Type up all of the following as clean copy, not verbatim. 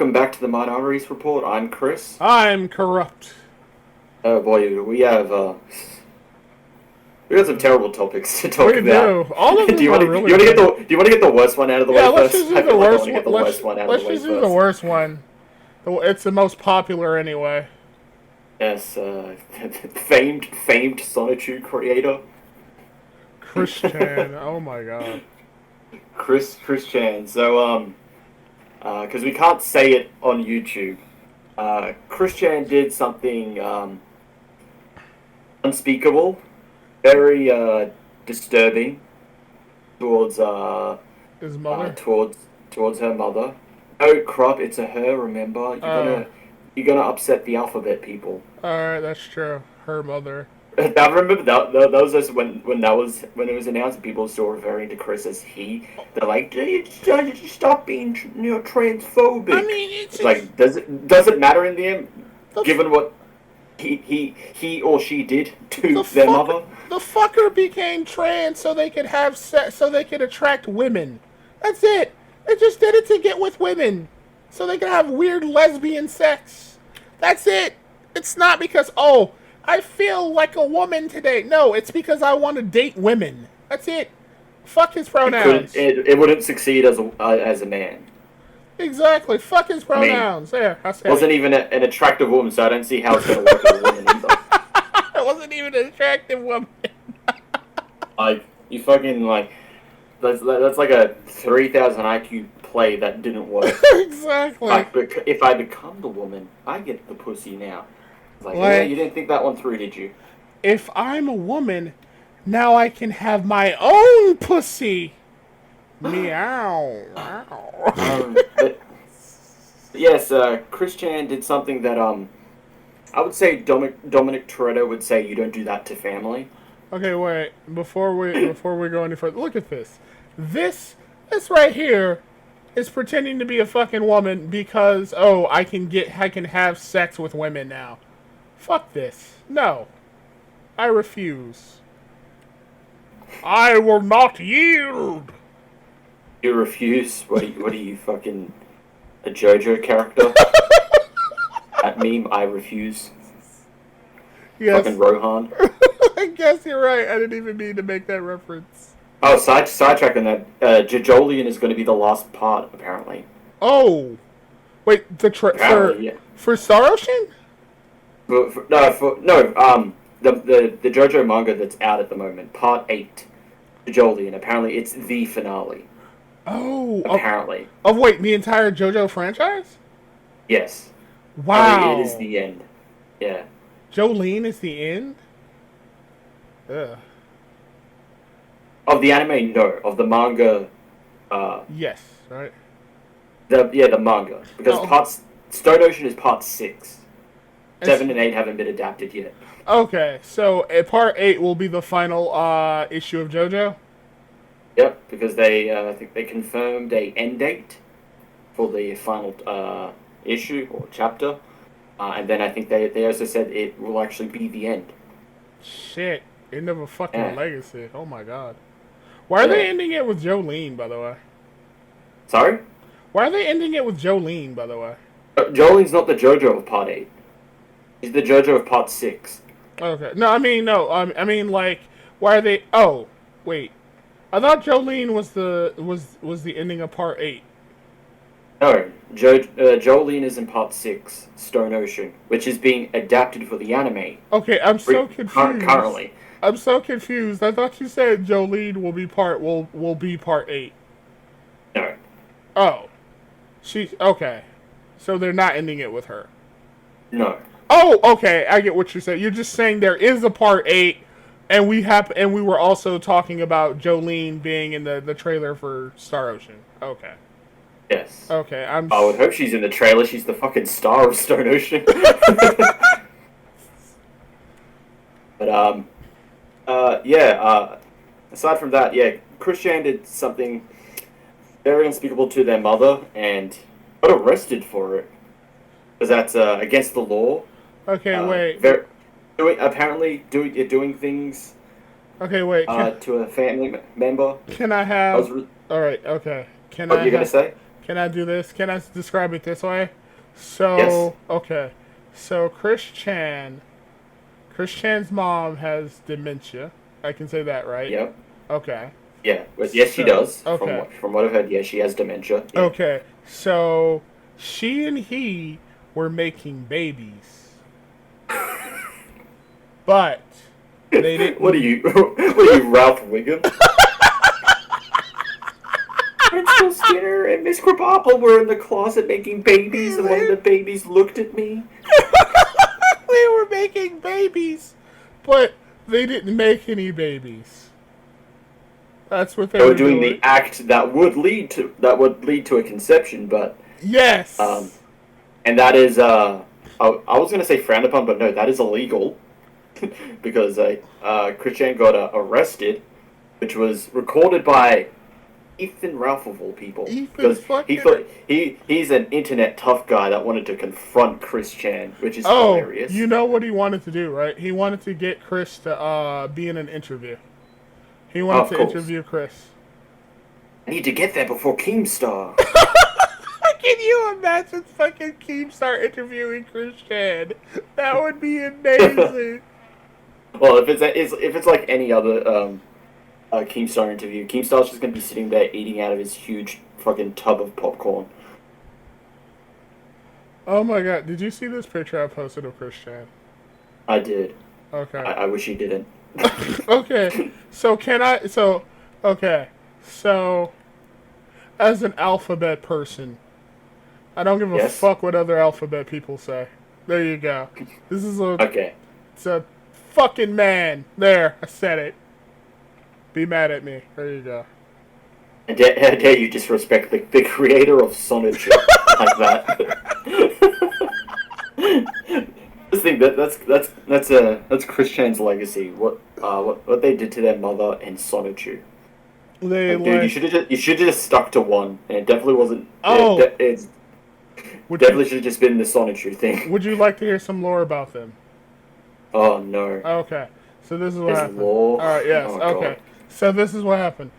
welcome back to the Minorities Report. I'm Chris. I'm corrupt. Oh boy, we got some terrible topics to talk We about. do. All of do them you want are to really do you want to get good. the do you want to get the worst one out of the Yeah, way let's first? just do I the feel like I worst want to one. get the worst one out of Let's the way just do first. the worst one. It's the most popular anyway. Yes, famed Sonotube creator Christian. Oh my god. Chris Chan. So because we can't say it on YouTube, Chris Chan did something unspeakable, very disturbing towards His mother. towards her mother. Oh crap! It's a her. Remember, Oh. you're gonna upset the alphabet people. Alright, that's true. Her mother. I remember that was just when it was announced. People were still referring to Chris as he. They're like, stop being transphobic. I mean, it's It's like, does it matter in the end, the, given what he or she did to the their fuck, mother? the fucker became trans so they could have sex, so they could attract women. That's it. They just did it to get with women, so they could have weird lesbian sex. That's it. It's not because I feel like a woman today. No, it's because I want to date women. That's it. Fuck his pronouns. It wouldn't succeed as a man. Exactly. Fuck his I mean, pronouns. There, I said wasn't it. even an attractive woman, so I don't see how it's going to work with a woman either. It wasn't even an attractive woman. Like, you fucking, like, that's like a 3,000 IQ play that didn't work. Exactly. Like, if I become the woman, I get the pussy now. It's like, yeah, you didn't think that one through, did you? If I'm a woman, now I can have my own pussy. Meow. But yes, Chris Chan did something that, I would say Dominic Toretto would say you don't do that to family. Okay, wait. Before we go any further, look at this. This right here is pretending to be a fucking woman because I can have sex with women now. Fuck this. No. I refuse. I will not yield. You refuse? What are you fucking a JoJo character? That meme, I refuse. Yes. Fucking Rohan. I guess you're right. I didn't even mean to make that reference. Oh, sidetracking that. Jajolian is going to be the last part, apparently. Oh. Wait, Apparently, yeah. for Star Ocean? The JoJo manga that's out at the moment, Part 8, Jajolian. Apparently, it's the finale. Oh. Apparently. Wait, the entire JoJo franchise? Yes. Wow. Apparently it is the end. Yeah. Jolene is the end? Ugh. Of the anime, no. Of the manga, Yes, right? the manga. Because Stone Ocean is Part 6. 7 and 8 haven't been adapted yet. Okay, so part 8 will be the final issue of JoJo? Yep, because I think they confirmed a end date for the final issue or chapter, and then I think they also said it will actually be the end. Shit, end of a fucking Yeah. legacy. Oh my god. Why are they ending it with Jolene, by the way? Sorry? Why are they ending it with Jolene, by the way? Jolene's not the JoJo of Part 8. He's the JoJo of Part 6. Okay, no, I mean, no, I mean, like, why are they? Oh, wait, I thought Jolene was the ending of part 8. No, Jolene is in Part 6, Stone Ocean, which is being adapted for the anime. Okay, I'm so confused. Currently. I'm so confused. I thought you said Jolene will be part 8. No. Oh, okay. So they're not ending it with her. No. Oh, okay. I get what you're saying. You're just saying there is a part 8, and we were also talking about Jolene being in the trailer for Star Ocean. Okay. Yes. Okay. I would hope she's in the trailer. She's the fucking star of Stone Ocean. But aside from that, yeah, Chris Chan did something very unspeakable to their mother and got arrested for it. Because that's against the law. Okay, wait. Doing things Okay, wait. to a family member. Can I have... Alright, okay. What are you going to say? Can I do this? Can I describe it this way? Yes. So, okay. So Chris Chan's mom has dementia. I can say that, right? Yep. Okay. Yeah. But yes, she So, does. okay. From what I've heard, yeah, she has dementia. Yeah. Okay. So, she and he were making babies. But they What are didn't. you? What are you, Ralph Wiggum? Principal Skinner and Miss Krabappel were in the closet making babies, and one of the babies looked at me. They were making babies, but they didn't make any babies. That's what they They were were doing doing. the act that would lead to a conception, but um, Yes. and that is I was gonna say frowned upon, but no, that is illegal because Christian got arrested, which was recorded by Ethan Ralph of all people, Ethan because he fucking. thought he's an internet tough guy that wanted to confront Chris Chan, which is Oh, hilarious. you know what he wanted to do, right? He wanted to get Chris to be in an interview. He Oh, wanted of to course, interview Chris. I need to get there before Keemstar. Can you imagine fucking Keemstar interviewing Chris Chan? That would be amazing. Well, if it's like any other Keemstar interview, Keemstar's just gonna be sitting there eating out of his huge fucking tub of popcorn. Oh my god, did you see this picture I posted of Chris Chan? I did. Okay. I wish he didn't. Okay. So can I okay. So as an alphabet person, I don't give a Yes. fuck what other alphabet people say. There you go. This is Okay. it's a fucking man. There, I said it. Be mad at me. There you go. How dare you disrespect the creator of Sonic like that? This thing that's Chris Chan's legacy. What they did to their mother and Sonichu. They Like, dude, you should have just stuck to one, and it definitely wasn't. Oh. It's would definitely you should have just been the Sonichu thing. would you like to hear some lore about them? Oh no, Okay. So this is what there's happened. lore. Alright, yes, Oh okay. god. So this is what happened.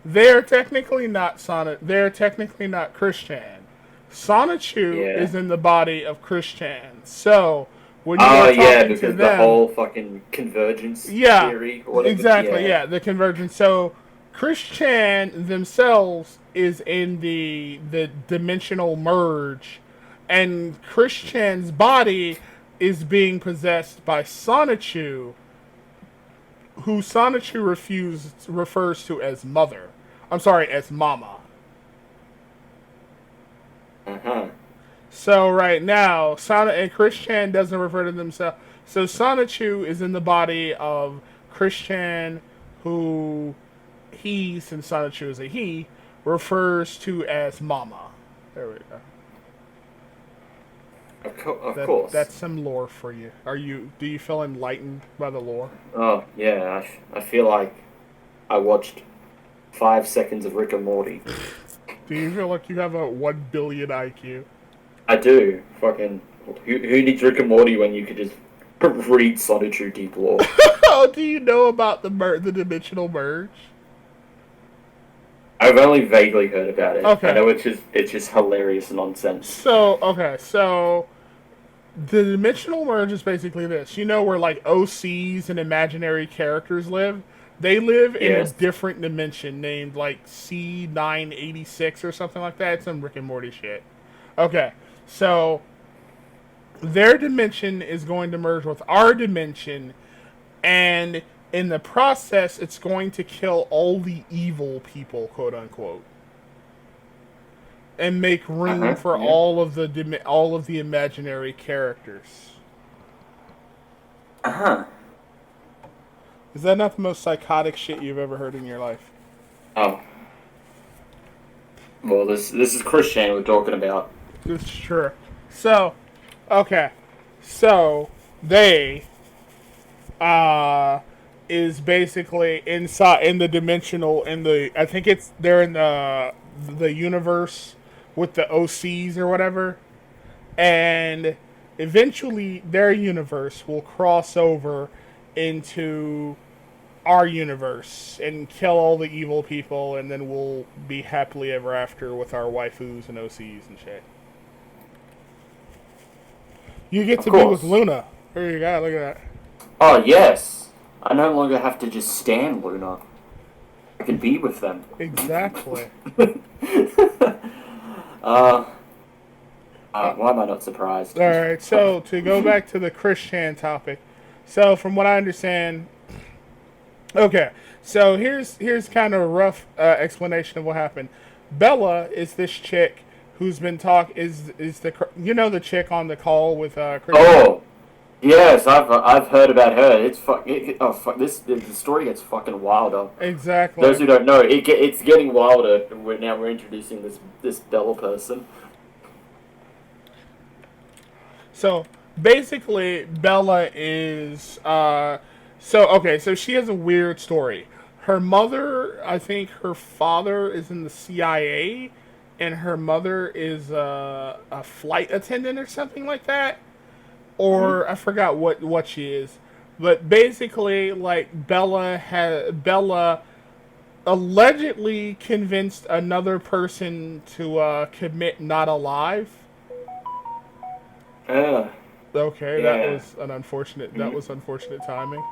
They're technically not Sonic. They're technically not Christian. Sonichu Yeah. is in the body of Christian. So when you Oh are yeah, talking to because the them, whole fucking convergence yeah, theory or whatever. exactly, yeah, the convergence. So Christian themselves is in the dimensional merge, and Christian's body is being possessed by Sonichu, who Sonichu refers to as mother. I'm sorry, as Momma. Uh huh. So right now, and Christian doesn't refer to themselves. So Sonichu is in the body of Christian, who he, since Sonichu is a he, refers to as Momma. There we go. Of course. That's some lore for you. Do you feel enlightened by the lore? Oh yeah, I feel like I watched 5 seconds of Rick and Morty. Do you feel like you have a 1 billion IQ? I do. Fucking who needs Rick and Morty when you could just read Sonichu Deep Lore? Oh, do you know about the dimensional merge? I've only vaguely heard about it. Okay. I know it's just hilarious nonsense. So the dimensional merge is basically this. You know where like OCs and imaginary characters live? They live in a Yes. different dimension named like C986 or something like that. It's some Rick and Morty shit. Okay, so their dimension is going to merge with our dimension, and in the process, it's going to kill all the evil people, quote unquote, and make room for Yeah. all of the imaginary characters. Uh huh. Is that not the most psychotic shit you've ever heard in your life? Oh. Well, this is Christian we're talking about. It's true. So, okay, so they is basically in the dimensional I think they're in the universe with the OCs or whatever, and eventually their universe will cross over into our universe and kill all the evil people, and then we'll be happily ever after with our waifus and OCs and shit. You get Of to be with course. Luna. Here you go. Look at that. Oh, yes. I no longer have to just stand Luna. I can be with them. Exactly. Why am I not surprised? All right. So to go back to the Christian topic. So from what I understand, okay. So here's kind of a rough explanation of what happened. Bella is this chick who's been is the the chick on the call with Christian. Oh, yes, I've heard about her. It's oh fuck! The story gets fucking wilder. Exactly. Those who don't know, it's getting wilder. We're introducing this Bella person. So basically, Bella is so she has a weird story. Her mother, I think her father is in the CIA, and her mother is a flight attendant or something like that. Or I forgot what she is. But basically, like Bella allegedly convinced another person to commit not alive. Okay, Yeah. that was an unfortunate. That was unfortunate timing.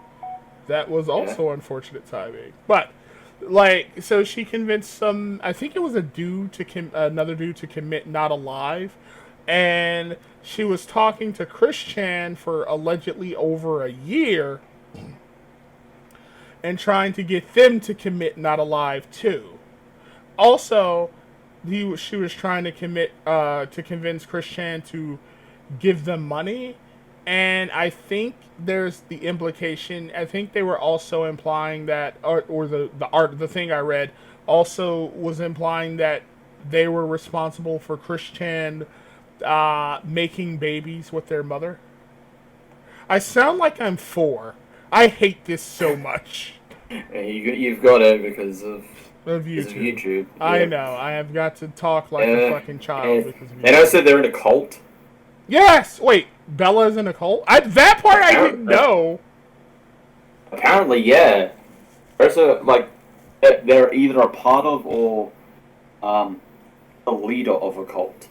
That was also unfortunate timing. But like, so she convinced some. I think it was another dude to commit not alive, and she was talking to Christian for allegedly over a year, and trying to get them to commit not alive too. Also, she was trying to convince Christian to give them money, and I think there's the implication. I think they were also implying that, or the thing I read also was implying that they were responsible for Christian making babies with their mother. I sound like I'm 4. I hate this so much. Yeah, you've got it because of YouTube. Yeah. I know. I have got to talk like a fucking child because of YouTube. And I said they're in a cult. Yes! Wait, Bella's in a cult? That part I didn't know. Apparently, yeah. Also, like, they're either a part of or a leader of a cult.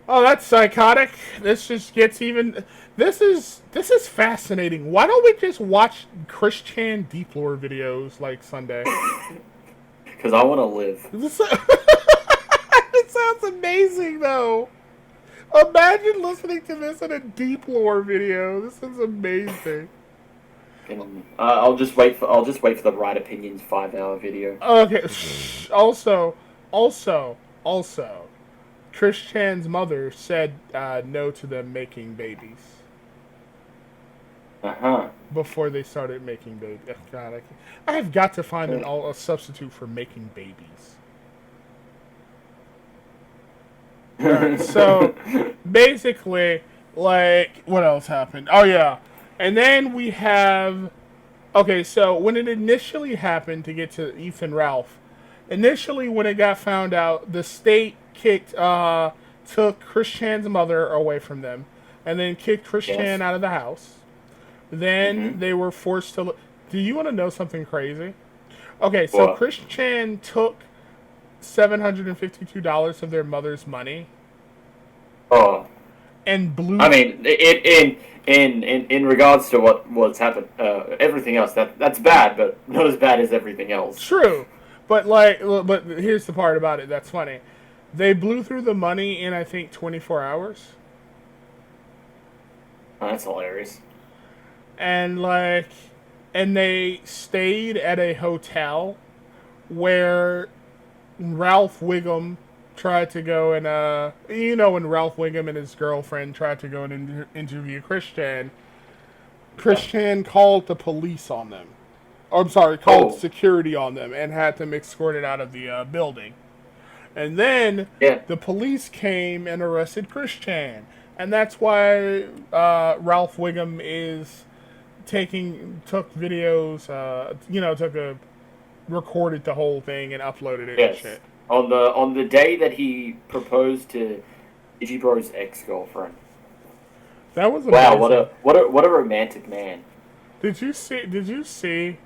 Oh, that's psychotic. This just gets even... This is fascinating. Why don't we just watch Christian Deep Lore videos like Sunday? Because I want to live. It sounds amazing, though. Imagine listening to this in a Deep Lore video. This is amazing. I'll just wait for the Right Opinions 5-hour video. Okay. Also, Christian's mother said no to them making babies. Before they started making babies. Oh, God, I have got to find a substitute for making babies. Right, so basically, like, what else happened? Oh yeah, and then we have. Okay, so when it initially happened, to get to Ethan Ralph, initially when it got found out, the state took Christian's mother away from them, and then kicked Christian out of the house. Then they were forced to. Do you want to know something crazy? Okay, so What? Christian took $752 of their mother's money. Oh. And blew. I mean, in regards to what's happened, everything else that's bad, but not as bad as everything else. True, but here's the part about it that's funny. They blew through the money in I think 24 hours. Oh, that's hilarious. And they stayed at a hotel where Ralph Wiggum tried to go and when Ralph Wiggum and his girlfriend tried to go and interview Christian called the police on them. Called security on them and had them escorted out of the building. And then the police came and arrested Christian. And that's why Ralph Wiggum took videos, recorded the whole thing and uploaded it and shit. On the day that he proposed to Digibro's ex-girlfriend. That was amazing. Wow, what a romantic man. Did you see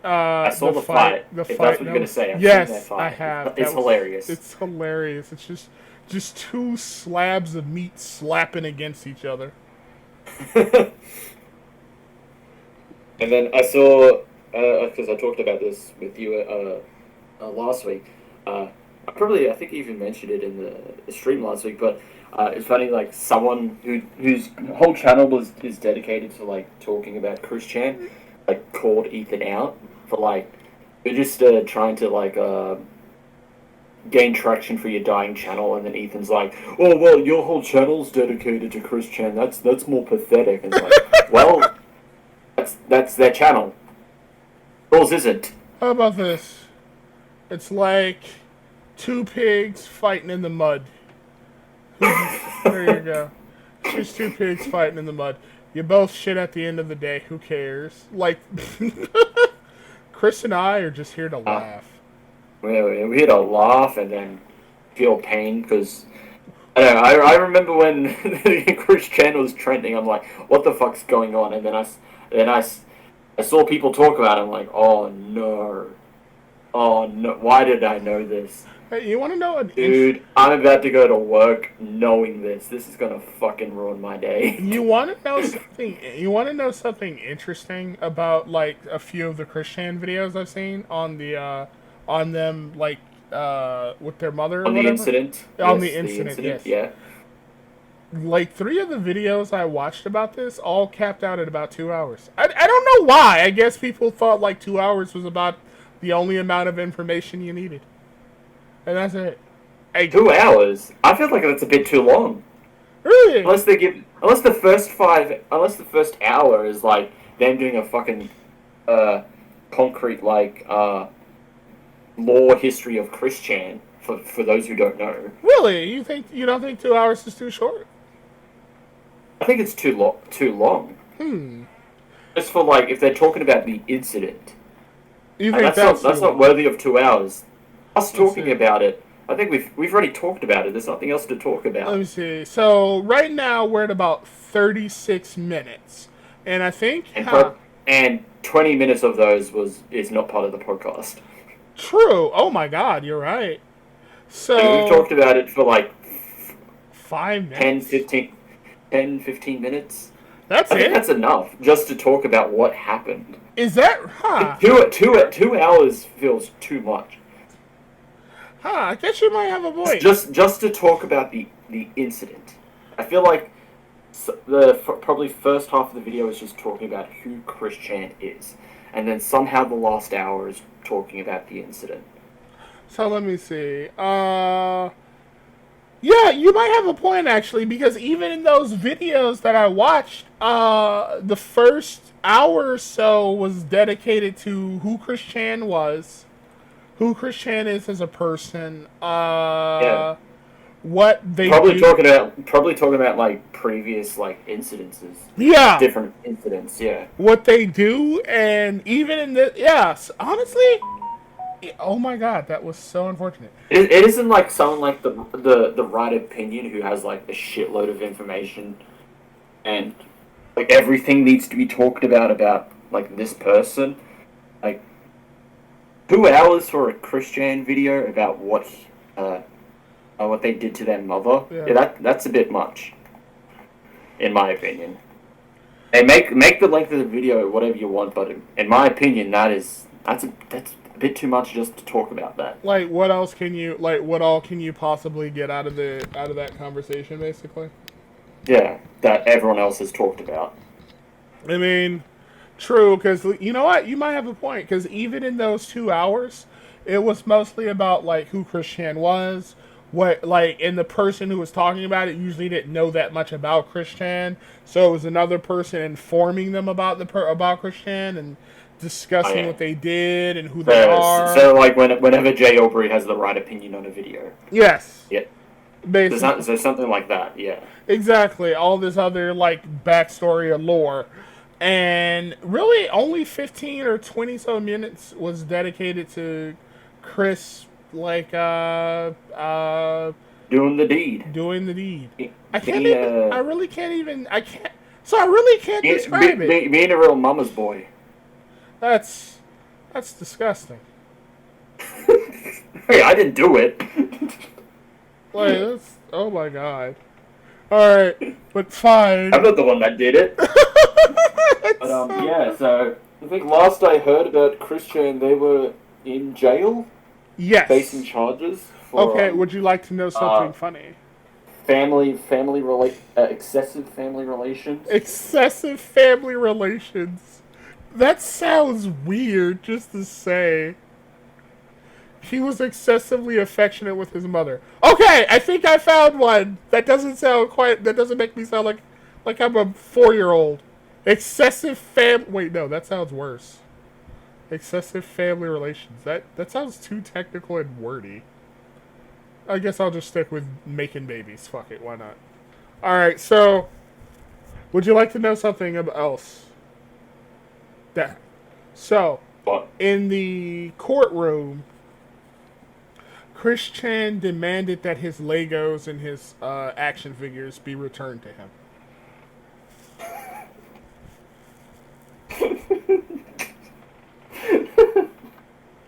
I saw the fight. The If fight. that's what you're gonna say, I've seen that Yes, I fight. have. It's hilarious. It's hilarious. It's just two slabs of meat slapping against each other. And then I saw, because I talked about this with you last week. I think you even mentioned it in the stream last week, but it's funny, like someone whose whole channel is dedicated to like talking about Chris Chan, like called YEEteD out for like they're just trying to like gain traction for your dying channel, and then Ethan's like, "Oh well, your whole channel's dedicated to Chris Chan. That's more pathetic." And it's like, well, that's their channel. Yours isn't. How about this? It's like two pigs fighting in the mud. There you go. Just two pigs fighting in the mud. You both shit at the end of the day. Who cares? Like, Chris and I are just here to laugh. We're here to laugh and then feel pain because I don't know. I remember when Chris Chan was trending. I'm like, what the fuck's going on? And then I saw people talk about it. I'm like, oh no, why did I know this? Hey, you want to know Dude, I'm about to go to work knowing this. This is gonna fucking ruin my day. You want to know something? You want to know something interesting about like a few of the Chris Chan videos I've seen on the on them like with their mother or on whatever? The incident. On Yes, the incident, yes. Yeah. Like 3 of the videos I watched about this all capped out at about 2 hours. I don't know why. I guess people thought like 2 hours was about the only amount of information you needed. And that's it. Hey, 2 hours? I feel like that's a bit too long. Really? Unless the first hour is like them doing a fucking concrete like lore history of Chris Chan for those who don't know. Really? You don't think 2 hours is too short? I think it's too long. Just for like if they're talking about the incident. You think that's not worthy of 2 hours. Us talking about it, I think we've already talked about it. There's nothing else to talk about. Let me see. So right now we're at about 36 minutes, and I think and 20 minutes of those is not part of the podcast. True. Oh my God, you're right. So and we've talked about it for like 5 minutes, 10, 15 minutes. I think that's enough just to talk about what happened. Is that 2 hours feels too much. I guess you might have a point. Just to talk about the incident. I feel like the probably first half of the video is just talking about who Chris Chan is, and then somehow the last hour is talking about the incident. So let me see. Yeah, you might have a point actually, because even in those videos that I watched, the first hour or so was dedicated to who Chris Chan was, who Chris Chan is as a person, what they probably talking about like previous like incidences. Yeah. Different incidents, yeah. What they do, and even in the honestly, oh my God, that was so unfortunate. It isn't like someone like the right opinion who has like a shitload of information and like everything needs to be talked about like this person. Like 2 hours for a Chris Chan video about what they did to their mother. Yeah, that's a bit much, in my opinion. And make the length of the video whatever you want, but in my opinion, that's a bit too much just to talk about that. Like, what all can you possibly get out of that conversation, basically? Yeah, that everyone else has talked about. I mean, true, because you know what? You might have a point, because even in those 2 hours, it was mostly about, like, who Chris Chan was, and the person who was talking about it usually didn't know that much about Chris Chan, so it was another person informing them about about Chris Chan and discussing what they did and who they are. So, like, whenever Jay Aubrey has the right opinion on a video. Yes. Yeah. Basically. There's something like that, yeah. Exactly. All this other, like, backstory or lore. And really, only 15 or 20 so minutes was dedicated to Chris, like, doing the deed. Doing the deed. I really can't describe it. Being a real mama's boy. That's That's disgusting. Hey, I didn't do it. Like, that's, oh my god. Alright, but fine. I'm not the one that did it. But yeah. So I think last I heard about Christian, they were in jail Yes. facing charges for Okay, would you like to know something funny? excessive family relations. Excessive family relations. That sounds weird just to say. He was excessively affectionate with his mother. Okay, I think I found one. That doesn't make me sound like I'm a 4-year-old. Excessive wait, no, that sounds worse. Excessive family relations. That sounds too technical and wordy. I guess I'll just stick with making babies. Fuck it, why not? Alright, so would you like to know something else? So, What? in the courtroom, Christian demanded that his Legos and his action figures be returned to him.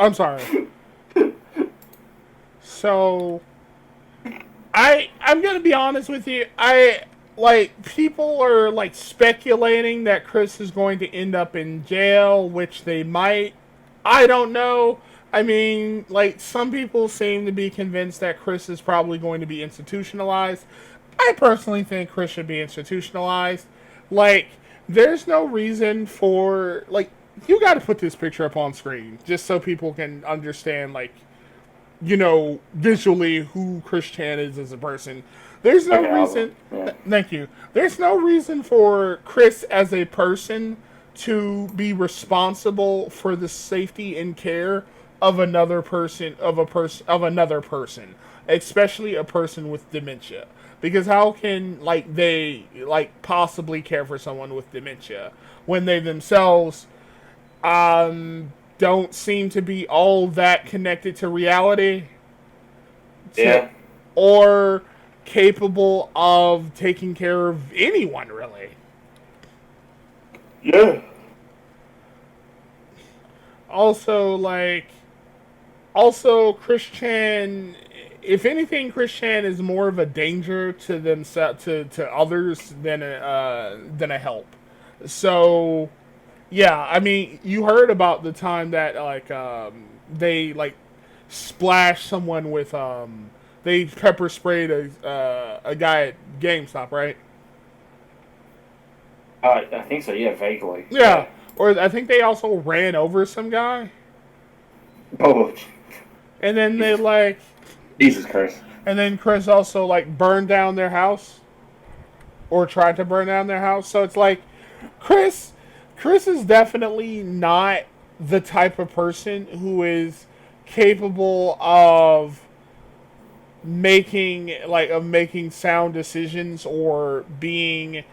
I'm sorry. So, I'm gonna be honest with you. People are like speculating that Chris is going to end up in jail, which they might. I don't know. I mean, like, some people seem to be convinced that Chris is probably going to be institutionalized. I personally think Chris should be institutionalized. Like, there's no reason for, like, you gotta put this picture up on screen just so people can understand, like, visually who Chris Chan is as a person. There's no reason. Thank you. There's no reason for Chris as a person to be responsible for the safety and care of another person, especially a person with dementia. Because how can they possibly care for someone with dementia when they themselves don't seem to be all that connected to reality? Yeah. Or capable of taking care of anyone, really. Yeah. Also, Christian, if anything, Christian is more of a danger to themselves, to others than a help. So, yeah, I mean, you heard about the time that they splashed someone with they pepper sprayed a guy at GameStop, right? I think so. Yeah, vaguely. Yeah. Or I think they also ran over some guy. Oh. And then they Jesus Christ. And then Chris also burned down their house. Or tried to burn down their house. So it's like Chris is definitely not the type of person who is capable of making sound decisions or being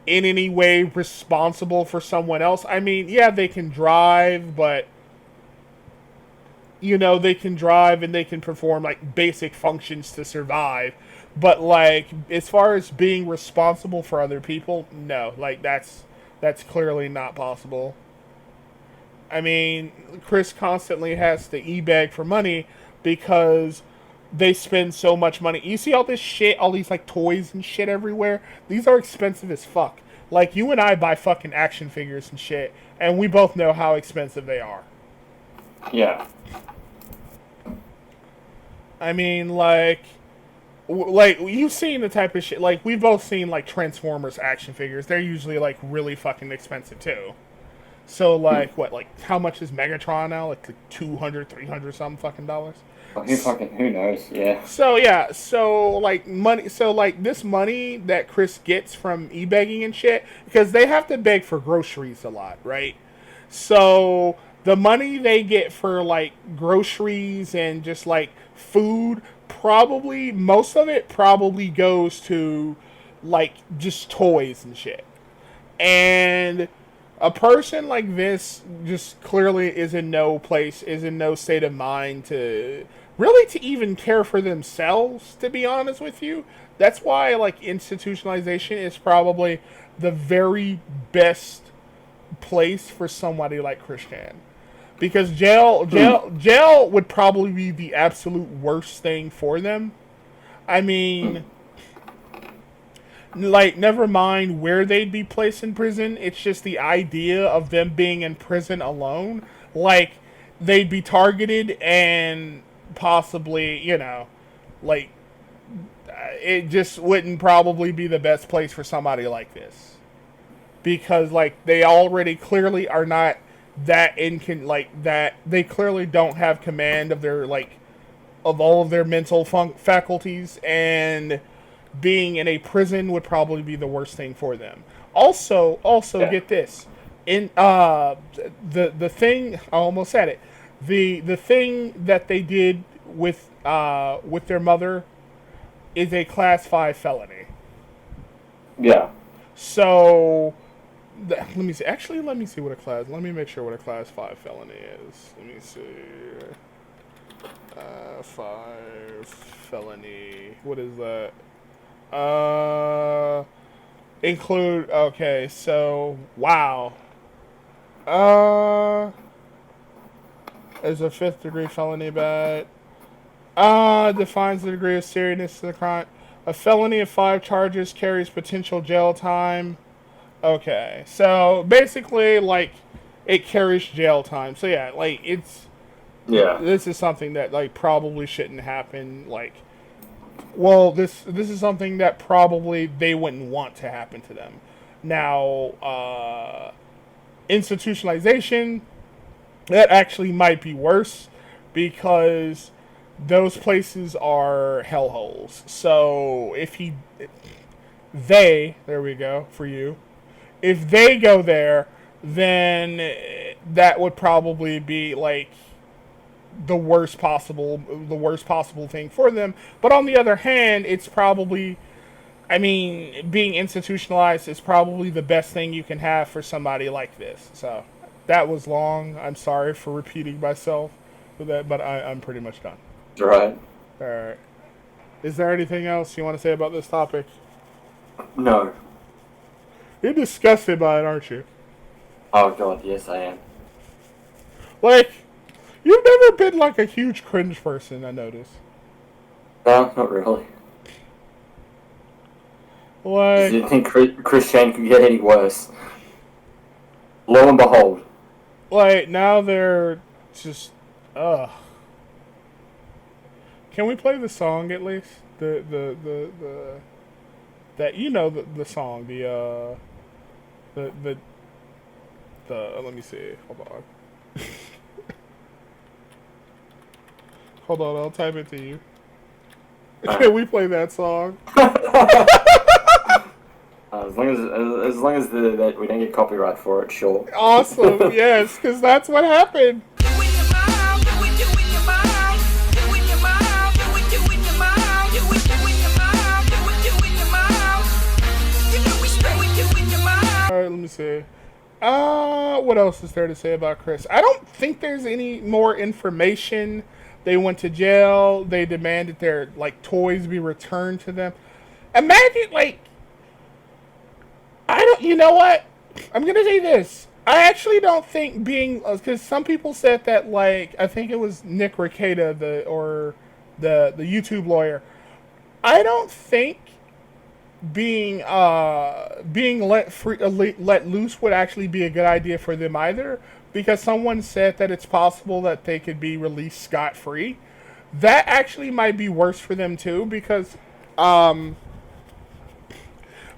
in any way responsible for someone else. I mean, yeah, they can drive, but they can drive and they can perform basic functions to survive. But as far as being responsible for other people, no, that's clearly not possible. I mean, Chris constantly has to e-beg for money because they spend so much money. You see all this shit, all these toys and shit everywhere? These are expensive as fuck. You and I buy fucking action figures and shit, and we both know how expensive they are. Yeah. I mean, you've seen the type of shit. We've both seen Transformers action figures. They're usually really fucking expensive too. So how much is Megatron now? Like $200, $300 something fucking dollars. Who knows? Yeah. So yeah, money. So this money that Chris gets from e-begging and shit, because they have to beg for groceries a lot, right? So the money they get for groceries and just food, probably most of it probably goes to just toys and shit. And a person like this just clearly is in no state of mind to even care for themselves, to be honest with you. That's why institutionalization is probably the very best place for somebody like Christian. because jail would probably be the absolute worst thing for them. I mean, like, never mind where they'd be placed in prison. It's just the idea of them being in prison alone. Like, they'd be targeted and possibly, like, it just wouldn't probably be the best place for somebody like this. Because, like, they already clearly are not that that they clearly don't have command of their, like, of all of their mental faculties, and being in a prison would probably be the worst thing for them. Also, get this. In the thing, I almost said it. The thing that they did with their mother is a class 5 felony. Yeah. So let me see. Actually, let me see what a class. Let me make sure what a class 5 felony is. Let me see. 5 felony. What is that? Include. Okay, so wow. Is a 5th degree felony bad? Defines the degree of seriousness of the crime. A felony of 5 charges carries potential jail time. Okay, so basically, like, it carries jail time. So yeah, like, it's... Yeah. This is something that, like, probably shouldn't happen. Like, well, this is something that probably they wouldn't want to happen to them. Now, institutionalization, that actually might be worse, because those places are hellholes. So if there we go for you. If they go there, then that would probably be, like, the worst possible thing for them. But on the other hand, it's probably, I mean, being institutionalized is probably the best thing you can have for somebody like this. So that was long. I'm sorry for repeating myself with that, but I'm pretty much done. Right. All right. Is there anything else you want to say about this topic? No. You're disgusted by it, aren't you? Oh god, yes I am. Like, you've never been, like, a huge cringe person, I notice. No, not really. Like, Do you think Chris Chan could get any worse? Lo and behold. like, now they're just, ugh. Can we play the song at least? The that, you know, the song, the let me see. Hold on. Hold on, I'll type it to you. Can we play that song? As long as that we don't get copyright for it, sure. Awesome, yes, because that's what happened. Alright, let me see. What else is there to say about Chris? I don't think there's any more information. They went to jail. They demanded their, like, toys be returned to them. Imagine, like, you know what? I'm gonna say this. I actually don't think because some people said that, like, I think it was Nick Rekieta, the YouTube lawyer. I don't think being let loose would actually be a good idea for them either, because someone said that it's possible that they could be released scot-free. That actually might be worse for them too, because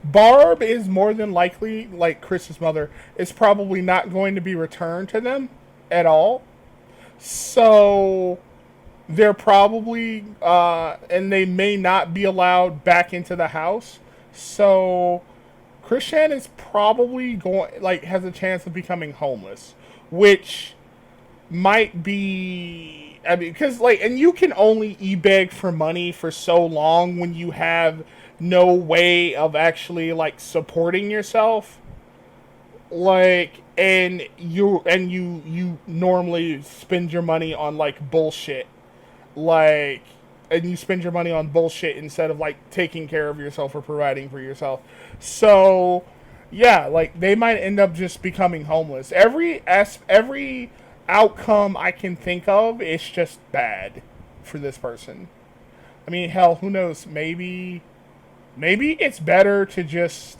Barb is more than likely, like Chris's mother, is probably not going to be returned to them at all. So they're probably and they may not be allowed back into the house. So Christian is probably has a chance of becoming homeless, which might be, I mean, because, like, and you can only e-beg for money for so long when you have no way of actually, like, supporting yourself. Like, and you normally spend your money on, like, bullshit. Like, and you spend your money on bullshit instead of, like, taking care of yourself or providing for yourself. So, yeah, like, they might end up just becoming homeless. Every outcome I can think of. It's just bad for this person. I mean, hell, who knows? Maybe it's better to just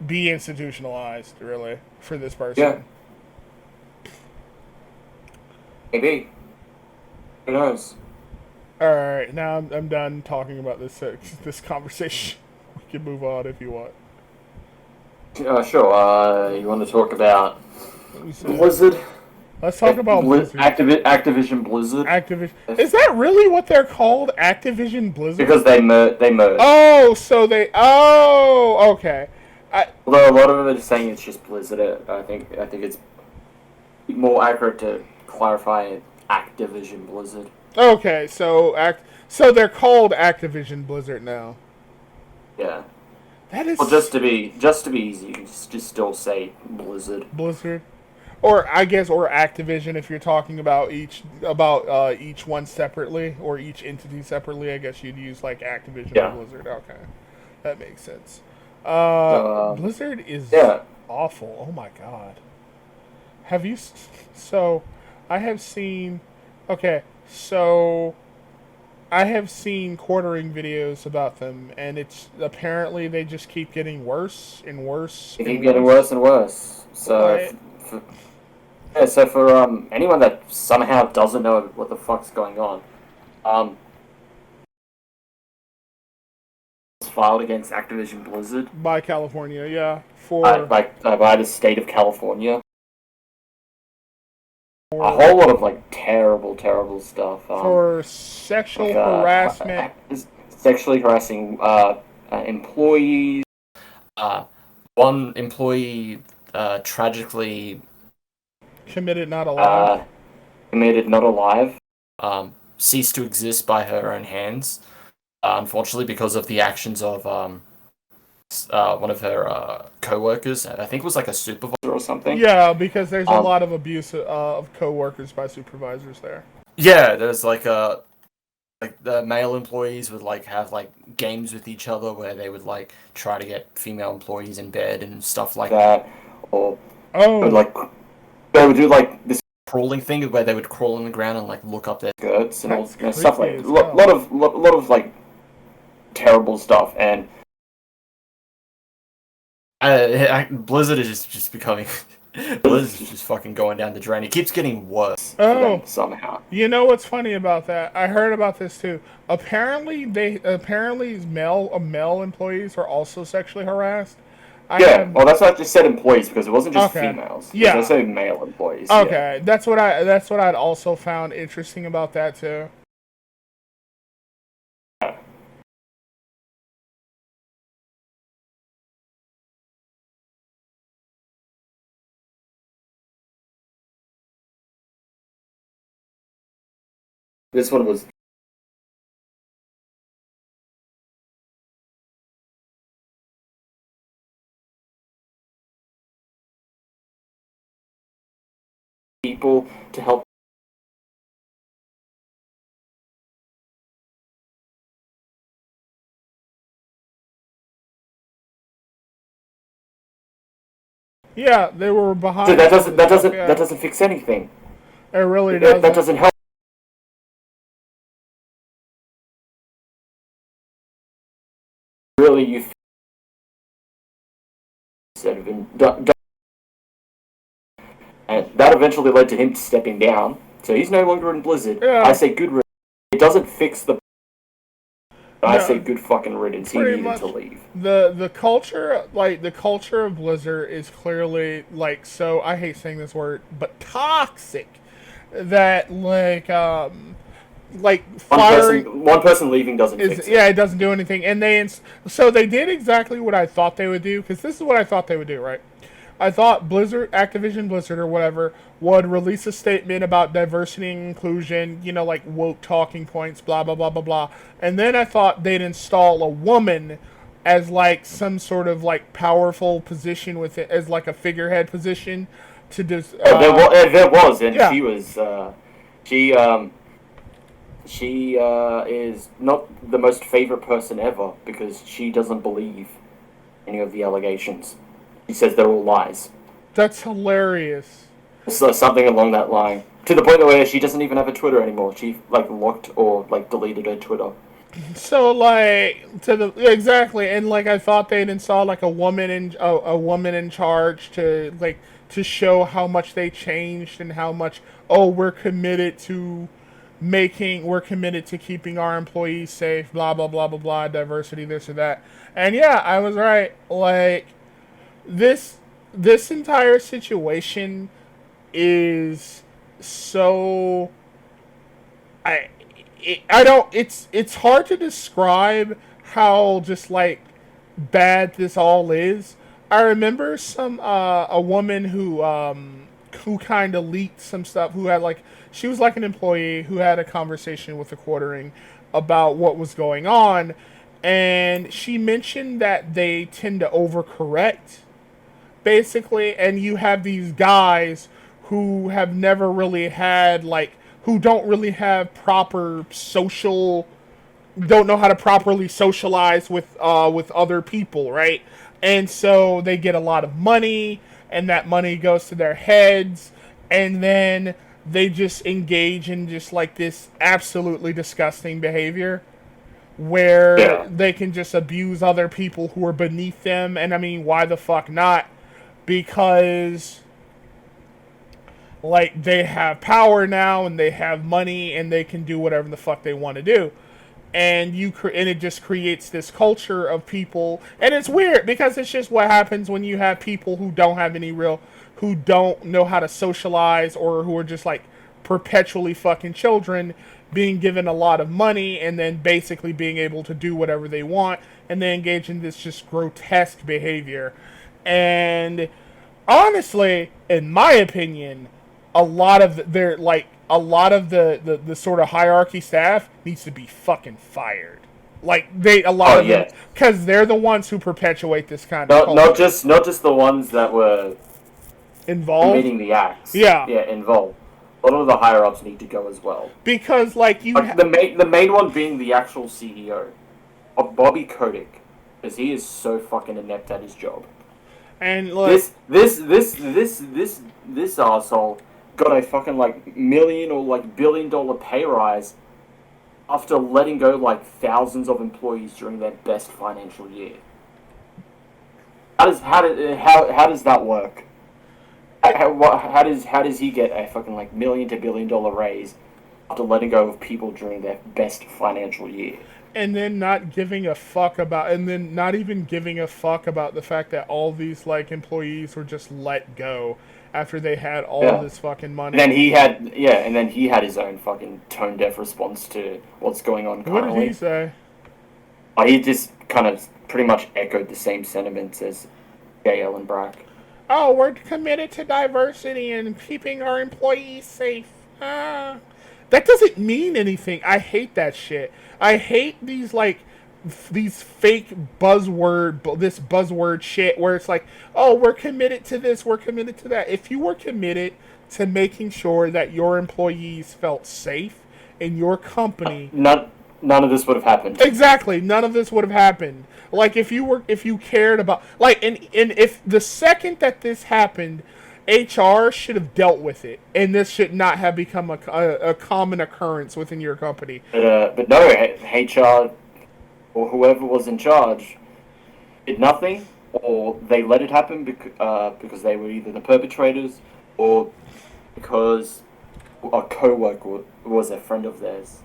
be institutionalized, really, for this Yeah, person. maybe. Who knows? All right, now I'm done talking about this conversation. We can move on if you want. Sure. You want to talk about Let me see. Blizzard? Let's talk about Blizzard. Activision Blizzard. Activision. Is that really what they're called? Activision Blizzard? Because they merged. Oh, so they. Oh, okay. Although a lot of them are saying it's just Blizzard. I think it's more accurate to clarify Activision Blizzard. Okay, so they're called Activision Blizzard now. Yeah. That is Well, just to be easy, you can just still say Blizzard. Blizzard, or I guess, or Activision if you're talking about each one separately or each entity separately. I guess you'd use like Activision Yeah. or Blizzard. Okay, that makes sense. Blizzard is awful. Oh my god. Have you? So, I have seen. Okay, so I have seen quartering videos about them, and it's apparently they just keep getting worse and worse. They keep getting worse and worse. So, for anyone that somehow doesn't know what the fuck's going on, it's filed against Activision Blizzard By California, yeah, for by the state of California. A whole lot of like terrible stuff. For sexual harassment, sexually harassing employees. One employee tragically committed not alive. Ceased to exist by her own hands. Unfortunately, because of the actions of one of her co-workers. I think it was like a supervisor or something. Yeah, because there's a lot of abuse of co-workers by supervisors there. Yeah, there's like the male employees would like have like games with each other where they would like try to get female employees in bed and stuff like that, or they would do like this crawling thing where they would crawl on the ground and like look up their skirts and all stuff like a lot of like terrible stuff. And Blizzard is just becoming. Blizzard is just fucking going down the drain. It keeps getting worse. Somehow. You know what's funny about that? I heard about this too. Apparently, male employees are also sexually harassed. Well, that's why I just said employees because it wasn't just females. Yeah, I said male employees. Okay, yeah. That's what I'd also found interesting about that too. This one was people to help. Yeah, they were behind. So that doesn't fix anything. It really doesn't. That doesn't help. Really, you said have been done. And that eventually led to him stepping down. So he's no longer in Blizzard. Yeah. I say good riddance. It doesn't fix the. I say good fucking riddance. He needed to leave. The culture of Blizzard is clearly like, so I hate saying this word, but toxic. That firing one person leaving doesn't fix it. Yeah, it doesn't do anything. And so they did exactly what I thought they would do, because this is what I thought they would do, right? I thought Activision Blizzard or whatever, would release a statement about diversity and inclusion, like woke talking points, blah, blah, blah, blah, blah. And then I thought they'd install a woman as like some sort of like powerful position with it, as like a figurehead position to just. There was, and yeah. She is not the most favorite person ever because she doesn't believe any of the allegations. He says they're all lies. That's hilarious. So something along that line. To the point where she doesn't even have a Twitter anymore. She like locked or like deleted her Twitter. So like to the exactly, and like I thought they'd install like a woman in charge to like to show how much they changed and how much we're committed to keeping our employees safe, blah blah blah blah blah, diversity, this or that. And yeah, I was right. Like this this entire situation is so I I don't it's hard to describe how just like bad this all is. I remember some a woman who kind of leaked some stuff who had like she was like an employee who had a conversation with the quartering about what was going on, and she mentioned that they tend to overcorrect basically, and you have these guys who have never really had like who don't really have proper social don't know how to properly socialize with other people, right? And so they get a lot of money, and that money goes to their heads, and then they just engage in just like this absolutely disgusting behavior where Yeah. they can just abuse other people who are beneath them. And I mean, why the fuck not? Because like they have power now and they have money and they can do whatever the fuck they want to do. And and it just creates this culture of people, and it's weird because it's just what happens when you have people who don't know how to socialize, or who are just like perpetually fucking children being given a lot of money and then basically being able to do whatever they want, and they engage in this just grotesque behavior. And honestly, in my opinion, a lot of the sort of hierarchy staff needs to be fucking fired. Like a lot Oh of them, yeah. because they're the ones who perpetuate this kind of Not culture. not just the ones that were Involved, committing the acts. yeah, Yeah, involved. A lot of the higher ups need to go as well. because like Like the main one being the actual CEO, of Bobby Kotick, because he is so fucking inept at his job. and like This asshole got a fucking like million or like $1 billion pay rise after letting go like thousands of employees during their best financial year. How does that work? How does he get a fucking like million to $1 billion raise after letting go of people during their best financial year? and then not giving a fuck about, and then not even giving a fuck about the fact that all these like employees were just let go after they had all Yeah. this fucking money. And then he had his own fucking tone deaf response to what's going on What did he currently. say? He just kind of pretty much echoed the same sentiments as JL and Brack. Oh, we're committed to diversity and keeping our employees safe. That doesn't mean anything. I hate that shit. I hate these like these fake this buzzword shit where it's like, oh, we're committed to this, we're committed to that. If you were committed to making sure that your employees felt safe in your company, None of this would have happened. exactly, none of this would have happened. Like if you cared about like and if the second that this happened, HR should have dealt with it, and this should not have become a common occurrence within your company. But no, HR or whoever was in charge did nothing, or they let it happen because they were either the perpetrators or because a co-worker was a friend of theirs.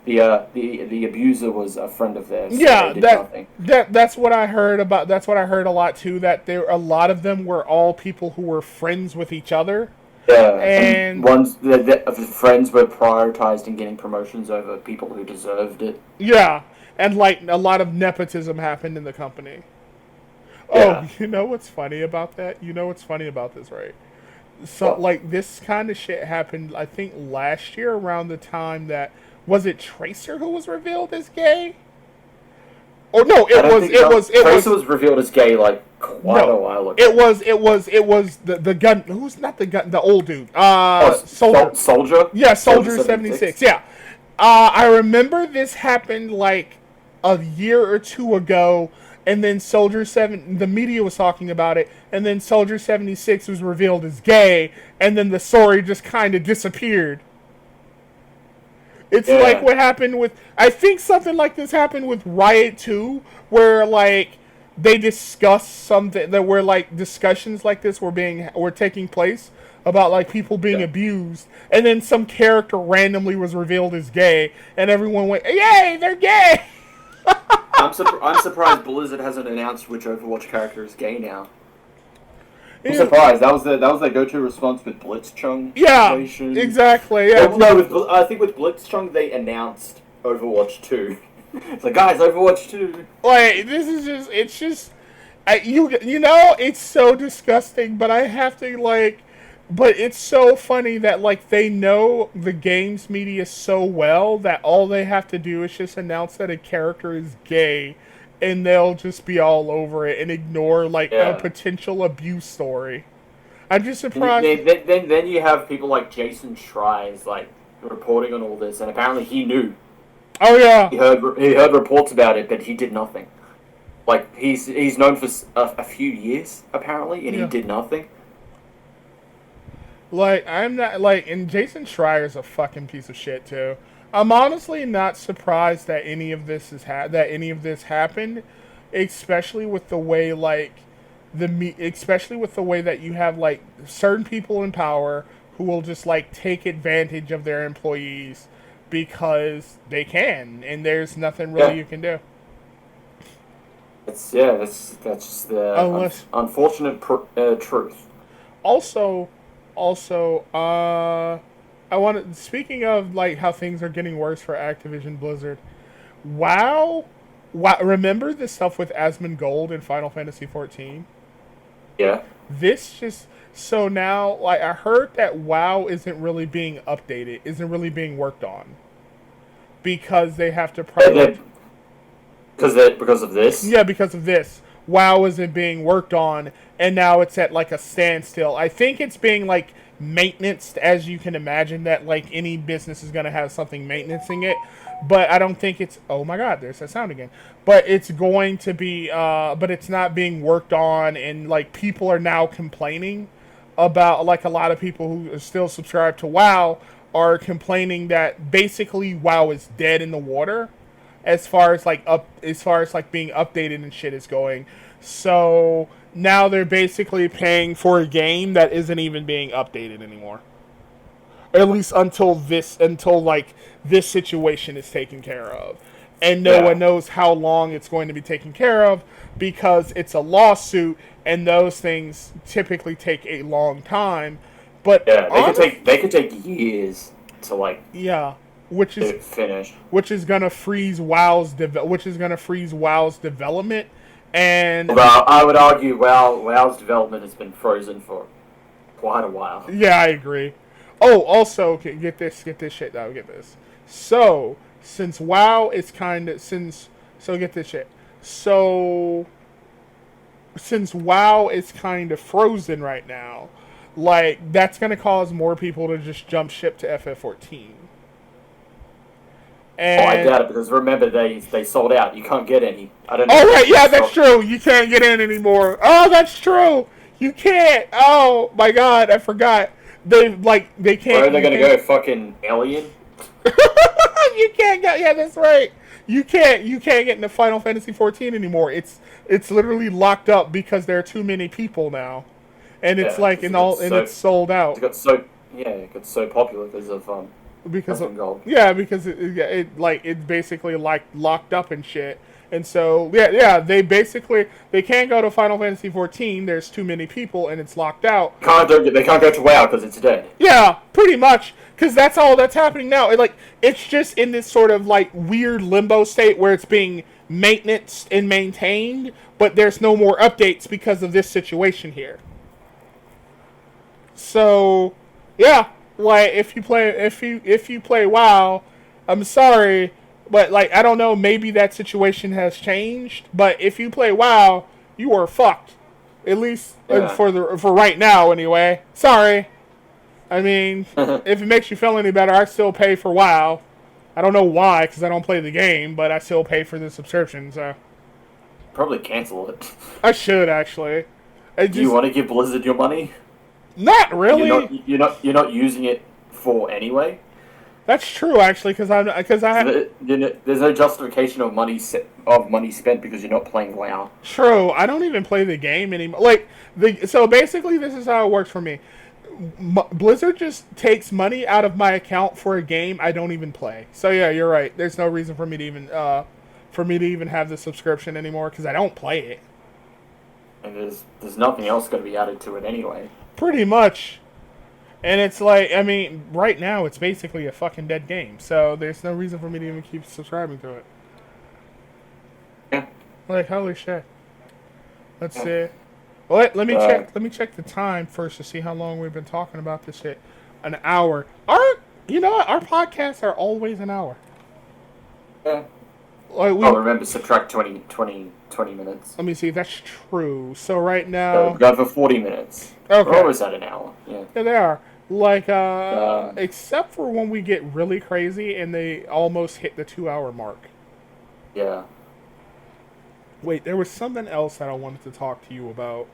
The abuser was a friend of theirs. So Yeah, they did nothing. that's what I heard about. That's what I heard a lot too. That there a lot of them were all people who were friends with each other. Yeah, And the friends were prioritized in getting promotions over people who deserved it. yeah, and like a lot of nepotism happened in the company. Yeah. Oh, you know what's funny about that? You know what's funny about this, right? So What? like this kind of shit happened. I think last year around the time that was it Tracer who was revealed as gay? Or no, I don't think Tracer was revealed as gay like quite a while ago. it was the gun. Who's not the gun? The old dude. Soldier. Soldier. Yeah, Soldier 76. Yeah. I remember this happened like a year or two ago, and then the media was talking about it, and then Soldier 76 was revealed as gay, and then the story just kind of disappeared. It's like what happened with, I think something like this happened with Riot 2, where like they discussed something that were like discussions like this were taking place about like people being abused, and then some character randomly was revealed as gay, and everyone went, "Yay, they're gay!" I'm surprised Blizzard hasn't announced which Overwatch character is gay now. I'm surprised. That was their go-to response with Blitzchung. Yeah, situation. Exactly. Yeah. No, I think with Blitzchung they announced Overwatch 2. It's like, guys, Overwatch 2. Like, it's just, you know, it's so disgusting, but I have to like. But it's so funny that, like, they know the games media so well that all they have to do is just announce that a character is gay, and they'll just be all over it and ignore, like, a potential abuse story. I'm just surprised. Then you have people like Jason Schreier, like, reporting on all this, and apparently he knew. Oh, yeah. He heard reports about it, but he did nothing. Like, he's known for a few years, apparently, and he did nothing. Like, I'm not, like, and Jason Schreier's a fucking piece of shit, too. I'm honestly not surprised that any of this happened, especially with the way, like, especially with the way that you have, like, certain people in power who will just, like, take advantage of their employees because they can, and there's nothing really you can do. That's just the unfortunate truth. Also, speaking of like how things are getting worse for Activision Blizzard, WoW, remember the stuff with Asmongold in Final Fantasy 14? Yeah. So now, like, I heard that WoW isn't really being updated, isn't really being worked on, because they have to prioritize. Because of this? Yeah, because of this. WoW isn't being worked on, and now it's at like a standstill. I think it's being like maintenanced, as you can imagine that like any business is going to have something maintaining it, but I don't think it's, oh my god, there's that sound again, but it's going to be but it's not being worked on, and like people are now complaining about, like, a lot of people who are still subscribed to WoW are complaining that basically WoW is dead in the water as far as like being updated and shit is going. So now they're basically paying for a game that isn't even being updated anymore. Or at least until this situation is taken care of. And no one knows how long it's going to be taken care of, because it's a lawsuit and those things typically take a long time. But they could take years to like which is finished. Which is gonna freeze WoW's development, and well, I would argue WoW's development has been frozen for quite a while. Yeah, I agree. Oh, also, okay, get this shit though. Get this. So since WoW is get this shit. So since WoW is kind of frozen right now, like, that's gonna cause more people to just jump ship to FF14. I doubt it, because remember they sold out. You can't get any. I don't know. Oh right, yeah, that's true. You can't get in anymore. Oh, that's true. You can't. Oh my god, I forgot. They can't. Or are they gonna go fucking alien? You can't go. Yeah, that's right. You can't get into Final Fantasy 14 anymore. It's literally locked up because there are too many people now, and it's it's sold out. It got so popular because of Dragonball. Because it's basically like locked up and shit. And so they can't go to Final Fantasy 14. There's too many people and it's locked out. They can't go to WoW because it's dead. Yeah, pretty much, because that's all that's happening now. It's just in this sort of like weird limbo state where it's being maintenance and maintained, but there's no more updates because of this situation here. So yeah. Like, if you play WoW, I'm sorry, but like, I don't know, maybe that situation has changed, but if you play WoW, you are fucked. At least for right now anyway. Sorry. I mean, if it makes you feel any better, I still pay for WoW. I don't know why, because I don't play the game, but I still pay for the subscription, so. probably cancel it. I should actually. Do you want to give Blizzard your money? Not really. You're not using it for anyway. That's true, actually, because there's no justification of money spent because you're not playing WoW. True. I don't even play the game anymore. Like so basically, this is how it works for me. Blizzard just takes money out of my account for a game I don't even play. So yeah, you're right. There's no reason for me to even have the subscription anymore because I don't play it. And there's nothing else going to be added to it anyway. Pretty much. And it's like, I mean, right now it's basically a fucking dead game. So there's no reason for me to even keep subscribing to it. Yeah. Like, holy shit. Let's see. Well, let me check. Let me check the time first to see how long we've been talking about this shit. An hour. You know what? Our podcasts are always an hour. Yeah. Like remember, subtract 20 minutes. Let me see if that's true. So right now, So we've got for 40 minutes. Okay. We're always at an hour. Yeah. Yeah, they are. Like, except for when we get really crazy and they almost hit the 2-hour mark. Yeah. Wait, there was something else that I wanted to talk to you about.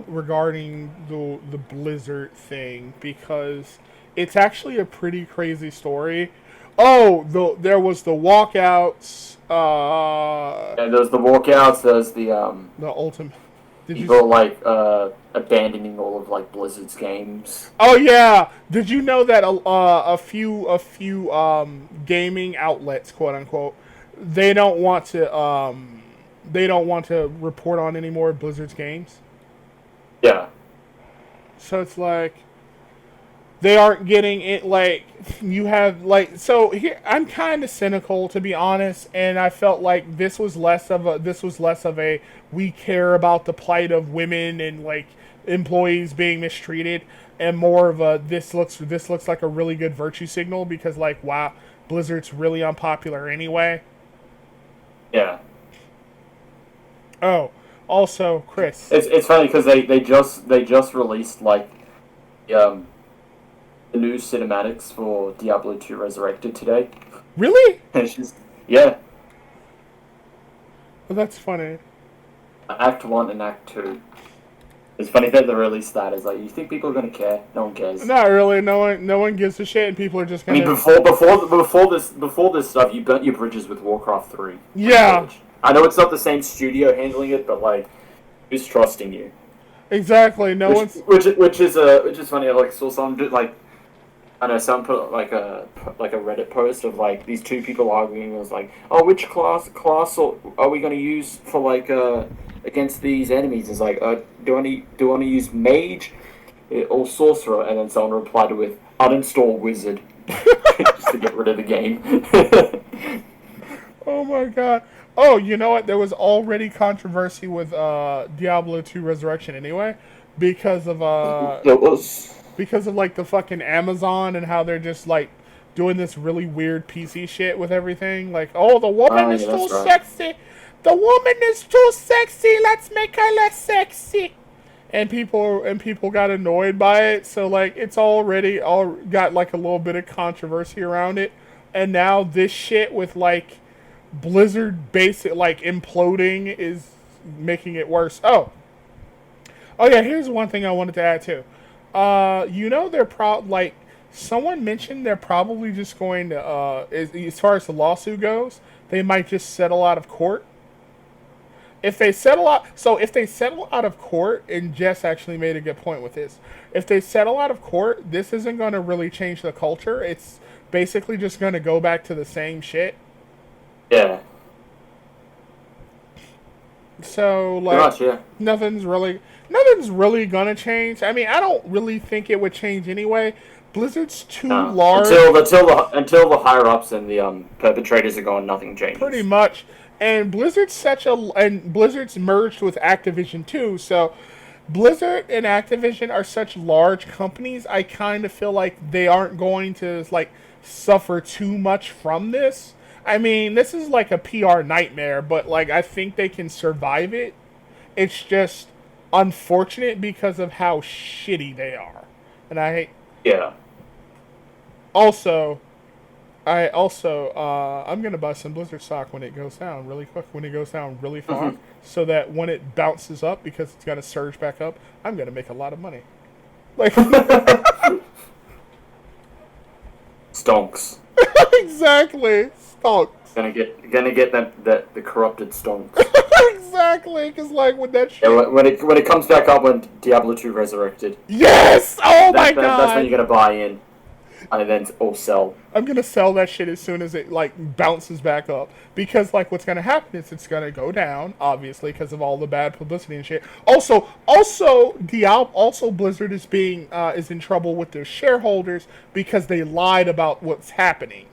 Regarding the Blizzard thing, because it's actually a pretty crazy story. Oh, there was the walkouts. Yeah, there's the walkouts. There's the ultimate. people abandoning all of like Blizzard's games. Oh yeah, did you know that a few gaming outlets, quote unquote, they don't want to report on any more Blizzard's games? Yeah. So it's like they aren't getting it. Like you have so here. I'm kind of cynical, to be honest, and I felt like this was less of a we care about the plight of women and like employees being mistreated, and more of a this looks like a really good virtue signal because like wow, Blizzard's really unpopular anyway. Yeah. Oh, also Chris. It's funny because they just released like the new cinematics for Diablo 2 Resurrected today. Really? Yeah. Well, that's funny. Act 1 and Act 2. It's funny that they released that. It's like, you think people are gonna care? No one cares. Not really. No one gives a shit, and people are just gonna. I mean, before this stuff, you burnt your bridges with Warcraft 3. Yeah. I know it's not the same studio handling it, but like, who's trusting you? Exactly. Which is funny. I like saw someone like. I know someone put like a Reddit post of like these two people arguing. It was like, oh, which class are we going to use for like against these enemies? It's like, do I want to use mage or sorcerer? And then someone replied with uninstall wizard just to get rid of the game. Oh my god! Oh, you know what? There was already controversy with Diablo 2 Resurrection anyway, because of like the fucking Amazon and how they're just like doing this really weird PC shit with everything. Like, oh, the woman is too sexy. The woman is too sexy. Let's make her less sexy. And people got annoyed by it. So like, it's already got like a little bit of controversy around it. And now this shit with like Blizzard basic like imploding is making it worse. Oh yeah. Here's one thing I wanted to add too. You know, they're someone mentioned they're probably just going to, as far as the lawsuit goes, they might just settle out of court. If they settle out of court, and Jess actually made a good point with this. If they settle out of court, this isn't going to really change the culture. It's basically just going to go back to the same shit. Yeah. So like, much, yeah. nothing's really gonna change. I mean, I don't really think it would change anyway. Blizzard's too large until the higher ups and the perpetrators are gone. Nothing changes. Pretty much, and Blizzard's merged with Activision too. So Blizzard and Activision are such large companies. I kind of feel like they aren't going to like suffer too much from this. I mean, this is like a PR nightmare, but like I think they can survive it. It's just unfortunate because of how shitty they are. And I hate... Yeah. Also, I also, I'm gonna buy some Blizzard stock when it goes down really quick, when it goes down really far, so that when it bounces up, because it's gonna surge back up, I'm gonna make a lot of money. Like, Stonks. exactly, stocks. Gonna get the corrupted stonks. Exactly, because like when that shit. Yeah, when it comes back up when Diablo 2 resurrected, Yes! Oh my that's when god! you're gonna buy in, and then all sell. I'm gonna sell that shit as soon as it like bounces back up, because like what's gonna happen is it's gonna go down, obviously, because of all the bad publicity and shit. Also Blizzard is being is in trouble with their shareholders because they lied about what's happening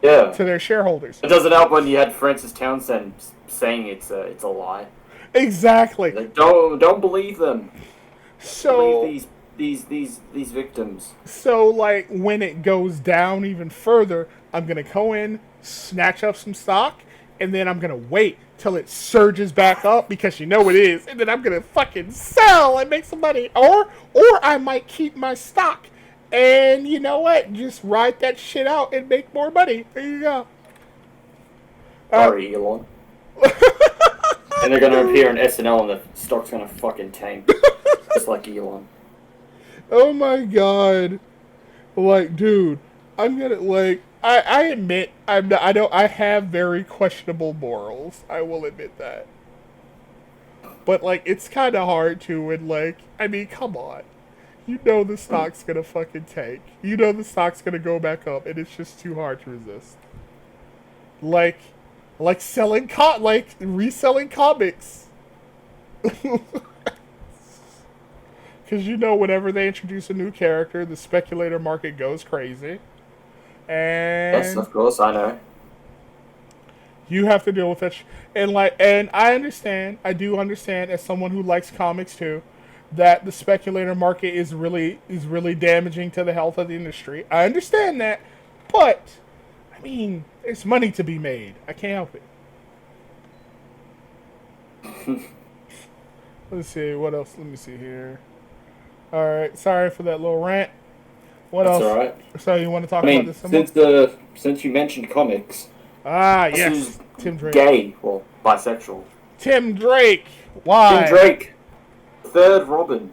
Yeah. to their shareholders. It doesn't help when you had Francis Townsend saying it's a lie. Exactly. Like, don't believe them. So Believe these victims. So, like, when it goes down even further, I'm going to go in, snatch up some stock, and then I'm going to wait till it surges back up because you know it is. And then I'm going to fucking sell and make some money. Or I might keep my stock. And you know what? Just ride that shit out and make more money. There you go. Sorry, Elon. And they're gonna appear in SNL and the stock's gonna fucking tank. Just like Elon. Oh my god. Like, dude, I'm gonna, like, I admit, I have very questionable morals. I will admit that. But, like, it's kind of hard to, and, like, I mean, come on. You know the stock's gonna fucking tank. You know the stock's gonna go back up, and it's just too hard to resist. Like reselling comics. Because you know, whenever they introduce a new character, the speculator market goes crazy. And Yes, of course, I know. you have to deal with it. And I do understand, as someone who likes comics too, that the speculator market is really damaging to the health of the industry. I understand that, but I mean, there's money to be made. I can't help it. Let's see what else. Let me see here. All right, sorry for that little rant. What That's else? alright. So you want to talk I about mean, this? since you mentioned comics, Yes, Tim Drake. gay or bisexual. Tim Drake. Why? Tim Drake, third Robin.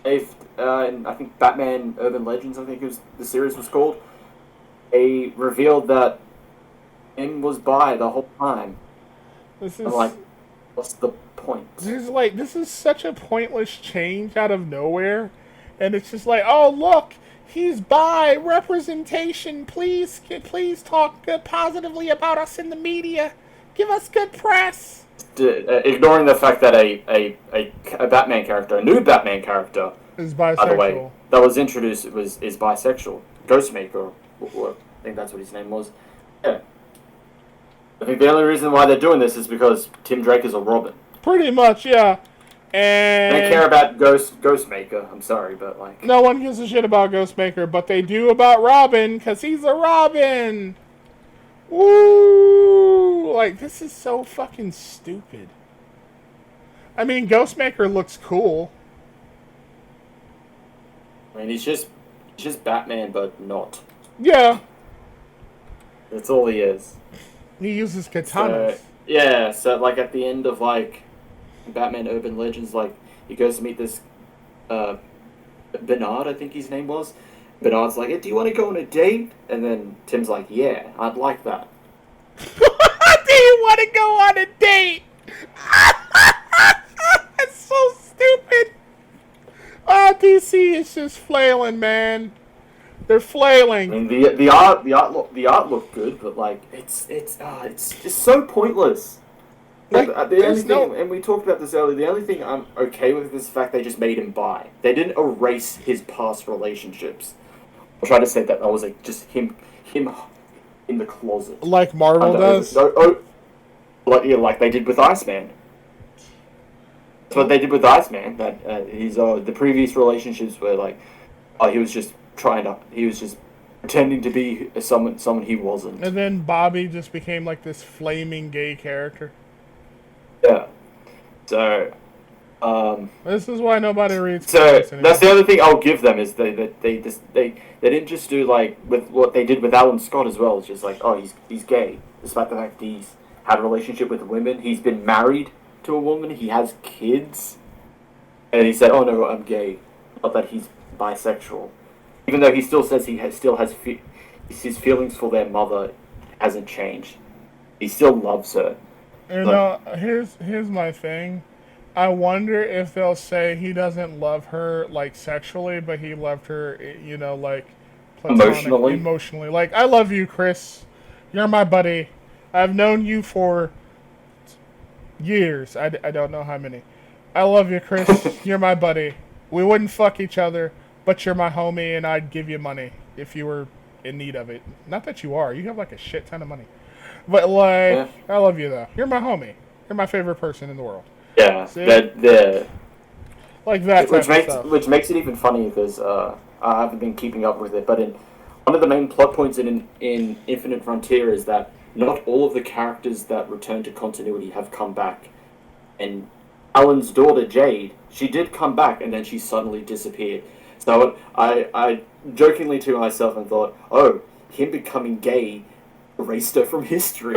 In, I think Batman Urban Legends, I think the series was called. They revealed that Tim was bi the whole time. This is I'm like, what's the point? this is such a pointless change out of nowhere, and it's just like, oh look, he's bi, representation. Please talk positively about us in the media. Give us good press. Ignoring the fact that a Batman character, a new Batman character, Is bisexual. by the way, that was introduced is bisexual. Ghostmaker, or I think that's what his name was. Yeah. I think the only reason why they're doing this is because Tim Drake is a Robin. Pretty much, yeah. And I don't care about Ghostmaker. I'm sorry, but like, no one gives a shit about Ghostmaker, but they do about Robin, because he's a Robin. Woo! Like, this is so fucking stupid. I mean, Ghostmaker looks cool. I mean, he's just Batman, but not. Yeah. That's all he is. He uses katanas. Yeah, so like at the end of like Batman Urban Legends, like he goes to meet this Bernard, I think his name was. Bernard's like, hey, do you want to go on a date? And then Tim's like, yeah, I'd like that. Do you want to go on a date? That's so stupid. DC is just flailing, man. They're flailing. I mean, the art looked good, but like it's just so pointless. Like, The only thing, and we talked about this earlier. The only thing I'm okay with is the fact they just made him bi. They didn't erase his past relationships. I tried to say that was like just him in the closet, Like Marvel does. Like they did with Iceman. That's what they did with Iceman. That his the previous relationships were like, he was just pretending to be someone he wasn't. And then Bobby just became like this flaming gay character. Yeah. So, This is why nobody reads So comics anymore. that's the other thing I'll give them is they didn't just do like with what they did with Alan Scott as well. It's just like, oh, he's gay, despite the fact that he's had a relationship with women. He's been married to a woman. He has kids, and he said, oh no, I'm gay. Not that he's bisexual, even though he still says still has his feelings for their mother hasn't changed. He still loves her. You But know, here's my thing. I wonder if they'll say he doesn't love her like sexually, but he loved her, like emotionally, emotionally. Like, I love you, Chris. You're my buddy. I've known you for years. I don't know how many. I love you, Chris. You're my buddy. We wouldn't fuck each other, but you're my homie, and I'd give you money if you were in need of it. Not that you are. You have like a shit ton of money. But like, yeah. I love you though. You're my homie. You're my favorite person in the world. Yeah, See? that Like that type of stuff. which makes it even funny because I haven't been keeping up with it. But one of the main plot points in Infinite Frontier is that not all of the characters that return to continuity have come back, and Alan's daughter Jade, she did come back and then she suddenly disappeared. So I jokingly to myself and thought, oh, him becoming gay erased her from history.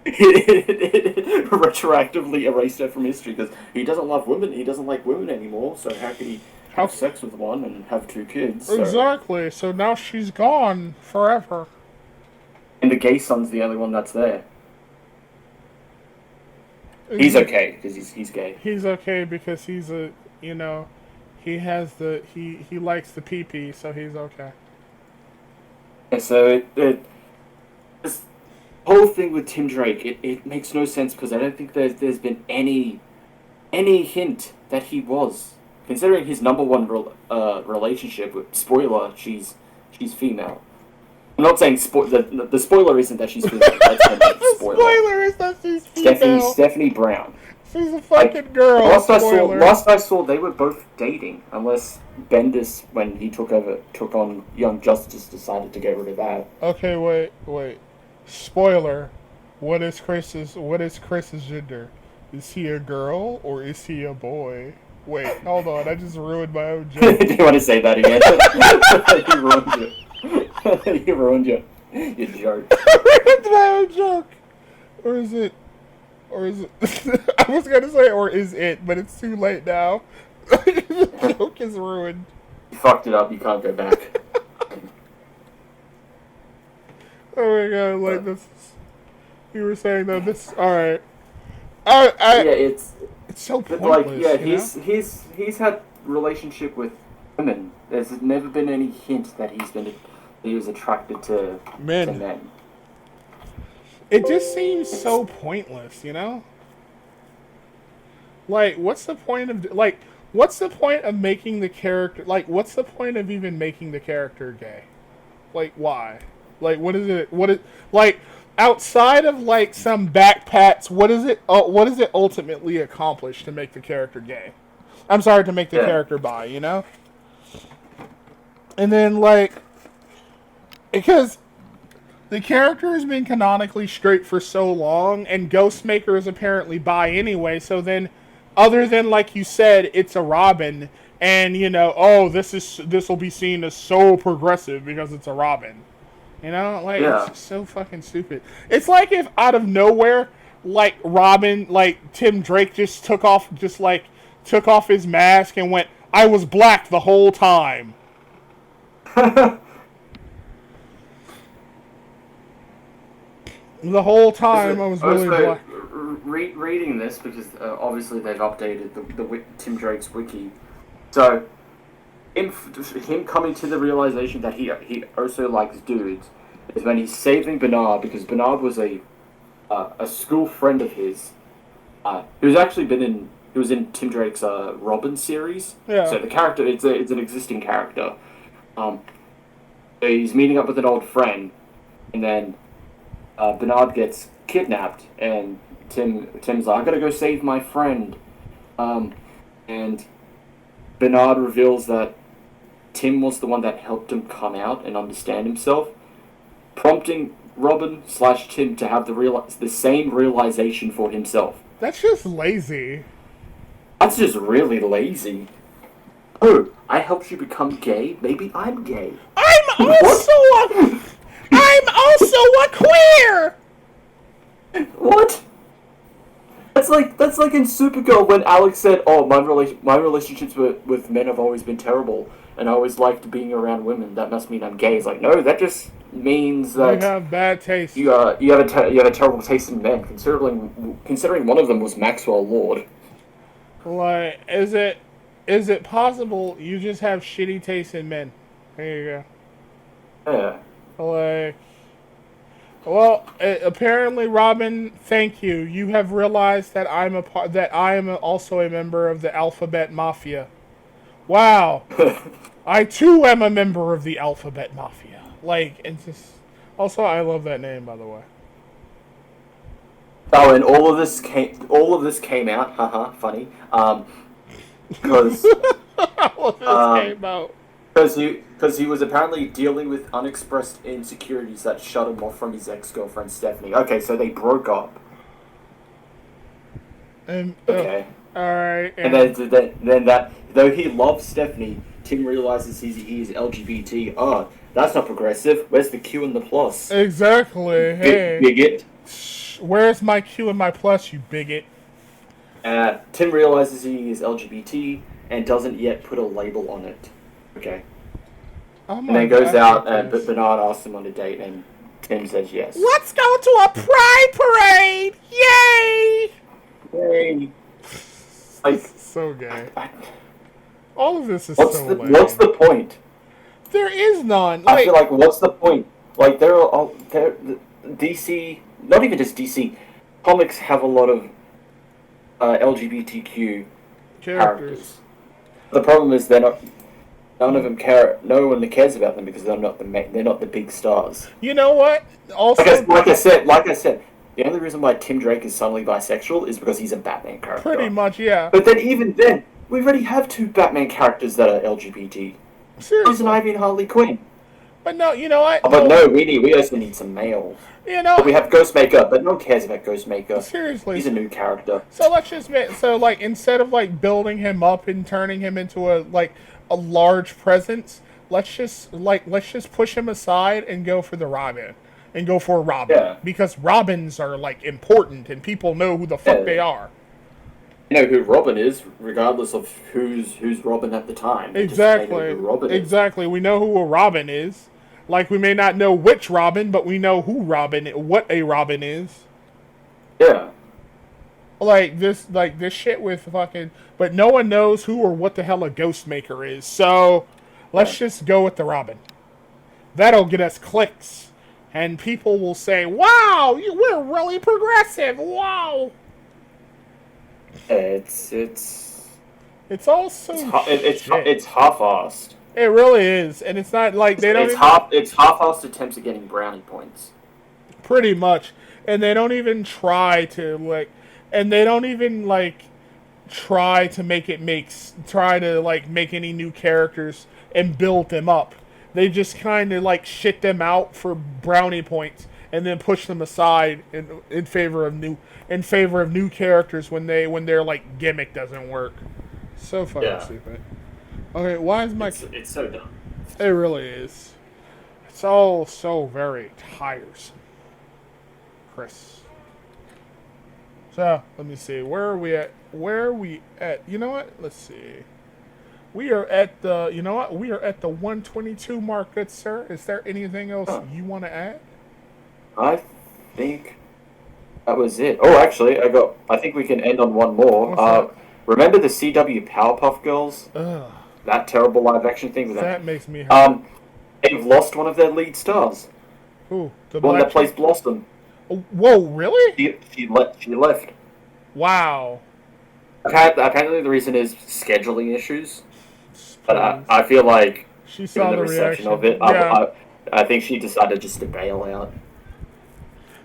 It retroactively erased her from history because he doesn't love women. He doesn't like women anymore. So how could he have sex with one and have 2 kids? So. Exactly. So now she's gone forever. And the gay son's the only one that's there. He's okay because he's gay. He's okay because he has he likes the pee, so he's okay. Yeah, so this whole thing with Tim Drake, it makes no sense because I don't think there's been any hint that he was, considering his number one relationship with, spoiler, she's female. I'm not saying the spoiler isn't that she's female. That's the spoiler. Spoiler is that she's female. Stephanie Brown. She's a fucking girl. Last I saw, they were both dating, unless Bendis, when he took on Young Justice, decided to get rid of that. Okay, wait. Spoiler. What is Chris's gender? Is he a girl or is he a boy? Wait, hold on. I just ruined my own joke. Do you want to say that again? You ruined it. You ruined it. You jerk. I ruined my own joke. Or is it? I was gonna say, or is it? But it's too late now. The joke is ruined. You fucked it up. You can't go back. Oh my god! Like this. You were saying that this. All right. Yeah, it's so pointless. like, yeah, he's had relationship with women. There's never been any hint that he was attracted to men. It just seems so pointless, you know? Like, what's the point of making the character, like, what's the point of even making the character gay? Like, why? Like, like, outside of, like, some backpats, what is it ultimately accomplish to make the character gay? I'm sorry, to make the character bi, you know? And then, like, because the character has been canonically straight for so long, and Ghostmaker is apparently bi anyway, so then, other than, like you said, it's a Robin, and, this will be seen as so progressive because it's a Robin. You know? Like, It's just so fucking stupid. It's like if out of nowhere, like, Robin, like, Tim Drake just took off his mask and went, I was black the whole time. The whole time I was really black. Reading this, because obviously they've updated the Tim Drake's wiki. So, him coming to the realization that he also likes dudes is when he's saving Bernard, because Bernard was a school friend of his, who's actually he was in Tim Drake's Robin series. Yeah. So the character, it's an existing character. So he's meeting up with an old friend, and then Bernard gets kidnapped, and Tim's like, I gotta go save my friend. And Bernard reveals that Tim was the one that helped him come out and understand himself, prompting Robin / Tim to have the same realization for himself. That's just lazy. That's just really lazy. Oh, I helped you become gay. Maybe I'm gay. I'm What? also a, I'm also a queer. What? That's like in Supergirl when Alex said, "Oh, my relationships with men have always been terrible, and I always liked being around women. That must mean I'm gay." It's like, no, that just means You that have bad taste. you have a terrible taste in men. Considering one of them was Maxwell Lord. Like, is it possible you just have shitty taste in men? There Yeah. you go. Like, well, apparently, Robin, thank you. You have realized that I am also a member of the Alphabet Mafia. Wow, I too am a member of the Alphabet Mafia. Like, it's just. Also, I love that name, by the way. Oh, and all of this came out. Haha, funny. Because All of this um, came out. because he was apparently dealing with unexpressed insecurities that shut him off from his ex-girlfriend Stephanie. Okay, so they broke up. And Okay, all right, and then that though he loves Stephanie, Tim realizes he is LGBT. Oh, that's not progressive. Where's the Q and the plus? exactly. Hey, Bigot. where's my Q and my plus, you bigot? Tim realizes he is LGBT and doesn't yet put a label on it. Okay. Oh And my then goes god, out, and yes. Bernard asks him on a date, and Tim says yes. Let's go to a pride parade! Yay! Yay! This Like, is so gay. I, All of this is what's so what's lame. the point? There is none. I feel Like, like what's the point? Like there, DC, not even just DC, comics have a lot of LGBTQ characters. characters. The problem is they're not. None of them care. No one cares about them because they're not the big stars. You know what? Like I, Also, like I said, like I said, the only reason why Tim Drake is suddenly bisexual is because he's a Batman pretty character. much, yeah. But then, even then, we already have two Batman characters that are LGBT. Poison Seriously. Ivy and Harley Quinn. But no, you know what? Oh, but No, no, we also need some males. you know, But we have Ghostmaker, but no one cares about Ghostmaker. seriously. He's a new character. So let's just so like instead of like building him up and turning him into a large presence, let's just push him aside and go for the Robin. And go for Robin. Yeah. Because Robins are like important and people know who the fuck they Yeah. are. You know who Robin is, regardless of who's Robin at the time. They know Exactly. who Robin is. Exactly. We know who a Robin is. Like we may not know which Robin, but we know who what a Robin is. Yeah. Like this shit with fucking, but no one knows who or what the hell a Ghostmaker is. So let's Yeah. just go with the Robin. That'll get us clicks, and people will say, "Wow, we're really progressive." Wow. It's It's all so shit. it's half-assed. It really is, and it's not like they don't It's even half-assed attempts at getting brownie points. pretty much, and they don't even try to and they don't even try to make any new characters and build them up. They just kind of shit them out for brownie points and then push them aside in favor of new characters when their gimmick doesn't work. So fucking Yeah. stupid. Okay, why is my It's so dumb. it really is. It's all so very tiresome. Chris. So, let me see. Where are we at? You know what? Let's see. We are at the, you know what? We are at the 122 mark, good sir. Is there anything else Huh. you want to add? I think that was it. Oh, actually, I think we can end on one more. What's that? Remember the CW Powerpuff Girls? Ugh, That terrible live action thing with them. that makes me hurt. They've lost one of their lead stars. Who? The The one black that plays chick? Blossom. Oh, whoa, really? She left. Wow. Apparently the reason is scheduling issues. But I feel like, She given saw the the reception reaction. of it, Yeah. I think she decided just to bail out.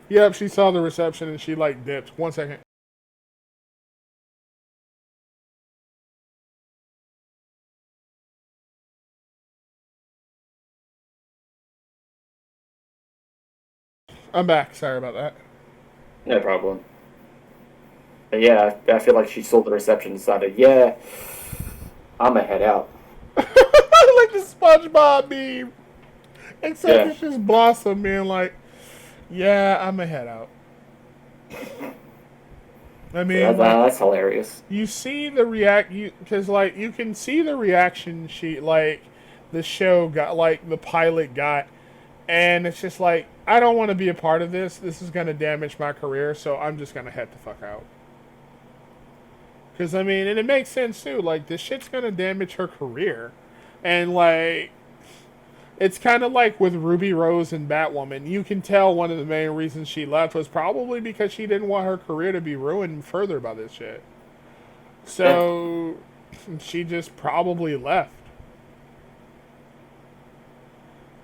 Yep, she saw the reception and she dipped. 1 second. I'm back. Sorry about that. No problem. And yeah, I feel like she saw the reception and decided, yeah, I'm gonna head out. Like the SpongeBob meme. Except Yeah, it's just Blossom being like, yeah, I'm going to head out. I mean, like, that's hilarious. you see the because, like, you can see the reaction like, the show got, like, the pilot got. And it's just like, I don't want to be a part of this. This is going to damage my career, so I'm just going to head the fuck out. Because, I mean, and it makes sense, too. Like, this shit's going to damage her career. And, like, it's kind of like with Ruby Rose and Batwoman. You can tell one of the main reasons she left was probably because she didn't want her career to be ruined further by this shit. Yeah. So, she just probably left.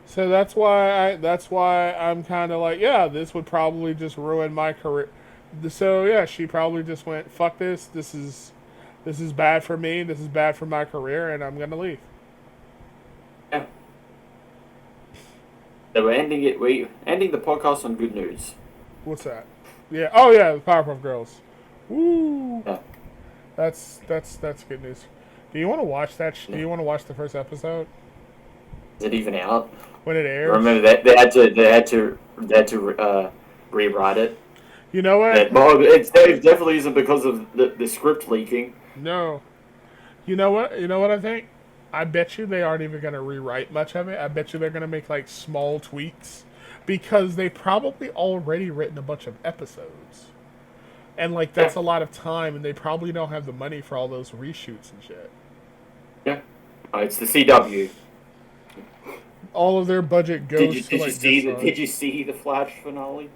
So that's why I'm kind of like, yeah, this would probably just ruin my career. So yeah, she probably just went, fuck this. This is bad for me. This is bad for my career, and I'm gonna leave. Yeah. So we're ending it. We ending the podcast on good news. What's that? Yeah. Oh yeah, the Powerpuff Girls. Woo. Yeah. That's good news. Do you want to watch that? Do you want to watch the first episode Is it even out? when it airs? Remember that they had to rewrite it. You know what? Well, it definitely isn't because of the script leaking. No. You know what? You know what I think? I bet you they aren't even going to rewrite much of it. I bet you they're going to make like small tweaks because they probably already written a bunch of episodes. And like that's a lot of time and they probably don't have the money for all those reshoots and shit. Yeah. It's the CW. All of their budget goes to like did you see the Flash finale?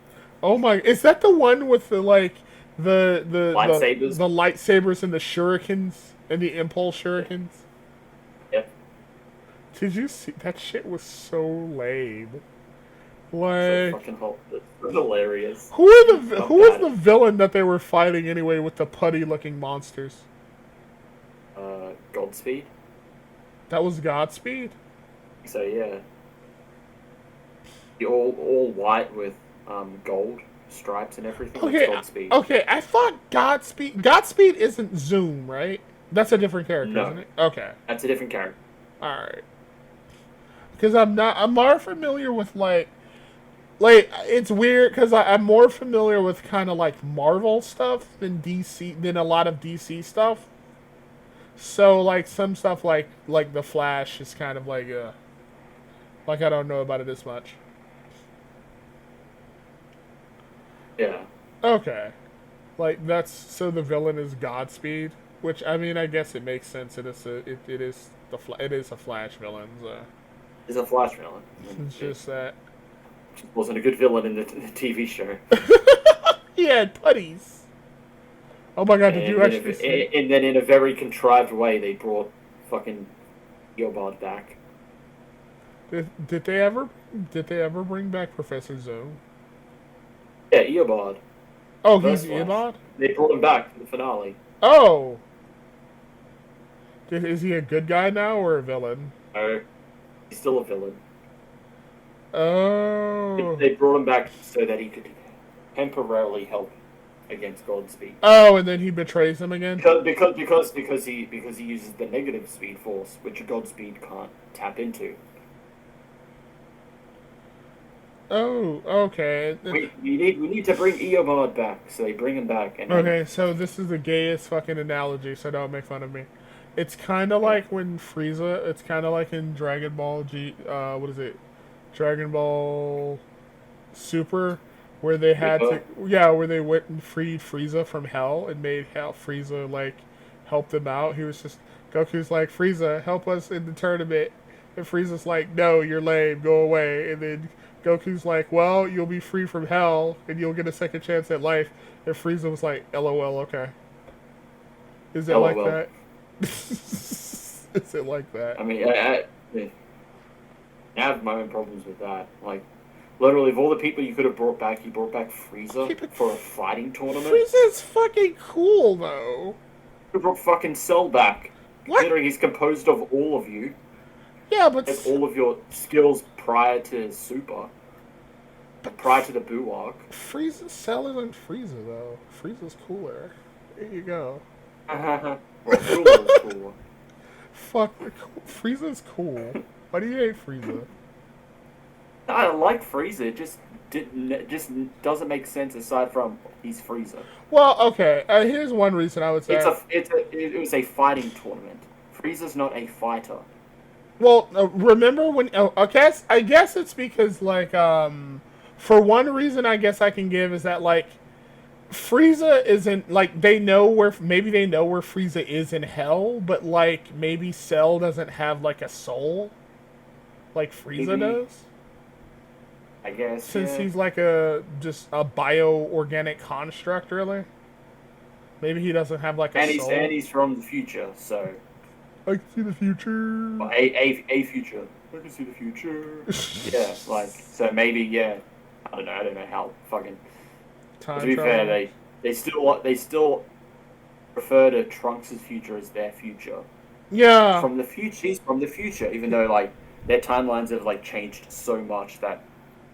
Oh my, is that the one with the like the lightsabers? The lightsabers and the shurikens and the impulse shurikens? Yep. Did you see that shit was so lame. So Like fucking hilarious. who was the villain that they were fighting anyway with the putty looking monsters? Godspeed. That was Godspeed? So yeah. The all white with gold stripes and everything. Okay, Godspeed. okay, I thought Godspeed isn't Zoom, right? That's a different character, No. isn't it? Okay. That's a different character. Alright. Because I'm more familiar with like it's weird because I'm more familiar with kind of like Marvel stuff than a lot of DC stuff. So like some stuff like the Flash is kind of like I don't know about it as much. Yeah. Okay, like that's so the villain is Godspeed, which I mean I guess it makes sense. It is a Flash villain. So. He's a Flash villain. It's just that. Wasn't a good villain in the TV show. He had putties. Oh my god, did you actually see? And then in a very contrived way, they brought fucking Eobard back. Did they ever bring back Professor Zone? Yeah, Eobard. Oh, he's Eobard? They brought him back for the finale. Oh! Is he a good guy now or a villain? No, he's still a villain. Oh. They brought him back so that he could temporarily help against Godspeed. Oh, and then he betrays him again? Because he uses the negative speed force, which Godspeed can't tap into. Oh, okay. We need to bring Eobard back, so they bring him back. And okay, so this is the gayest fucking analogy, so don't make fun of me. It's kind of like when Frieza. It's kind of like in Dragon Ball what is it? Dragon Ball Super, where they had where they went and freed Frieza from hell and made Frieza like help them out. He was just Goku's like, Frieza, help us in the tournament, and Frieza's like, no, you're lame, go away. And then Goku's like, well, you'll be free from hell and you'll get a second chance at life. And Frieza was like, LOL, okay. Is it like that? Is it like that? I mean, I have my own problems with that. Like, literally, of all the people you could have brought back, you brought back Frieza for a fighting tournament. Frieza's fucking cool, though. You brought fucking Cell back. What? Considering he's composed of all of you. Yeah, but... Has all of your skills prior to Super. Prior to the Buu arc. Cell isn't Frieza, though. Frieza's cooler. There you go. Well, Cooler's cool. Fuck, Frieza's cool. Why do you hate Frieza? I like Frieza. It just doesn't make sense aside from he's Frieza. Well, okay. Here's one reason I would say. It was a fighting tournament. Frieza's not a fighter. Well, remember when? I guess it's because like for one reason I guess I can give is that like Frieza isn't like they know where maybe they know where Frieza is in hell, but like maybe Cell doesn't have like a soul like Frieza does. I guess Since he's like just a bio-organic construct, really. Maybe he doesn't have like a soul. And he's from the future, so I can see the future. Well, a future. I can see the future. Yeah, like so maybe I don't know how fucking. Time to be travel. fair, they still refer to Trunks' future as their future. Yeah. From the future, he's from the future, even though like their timelines have like changed so much that.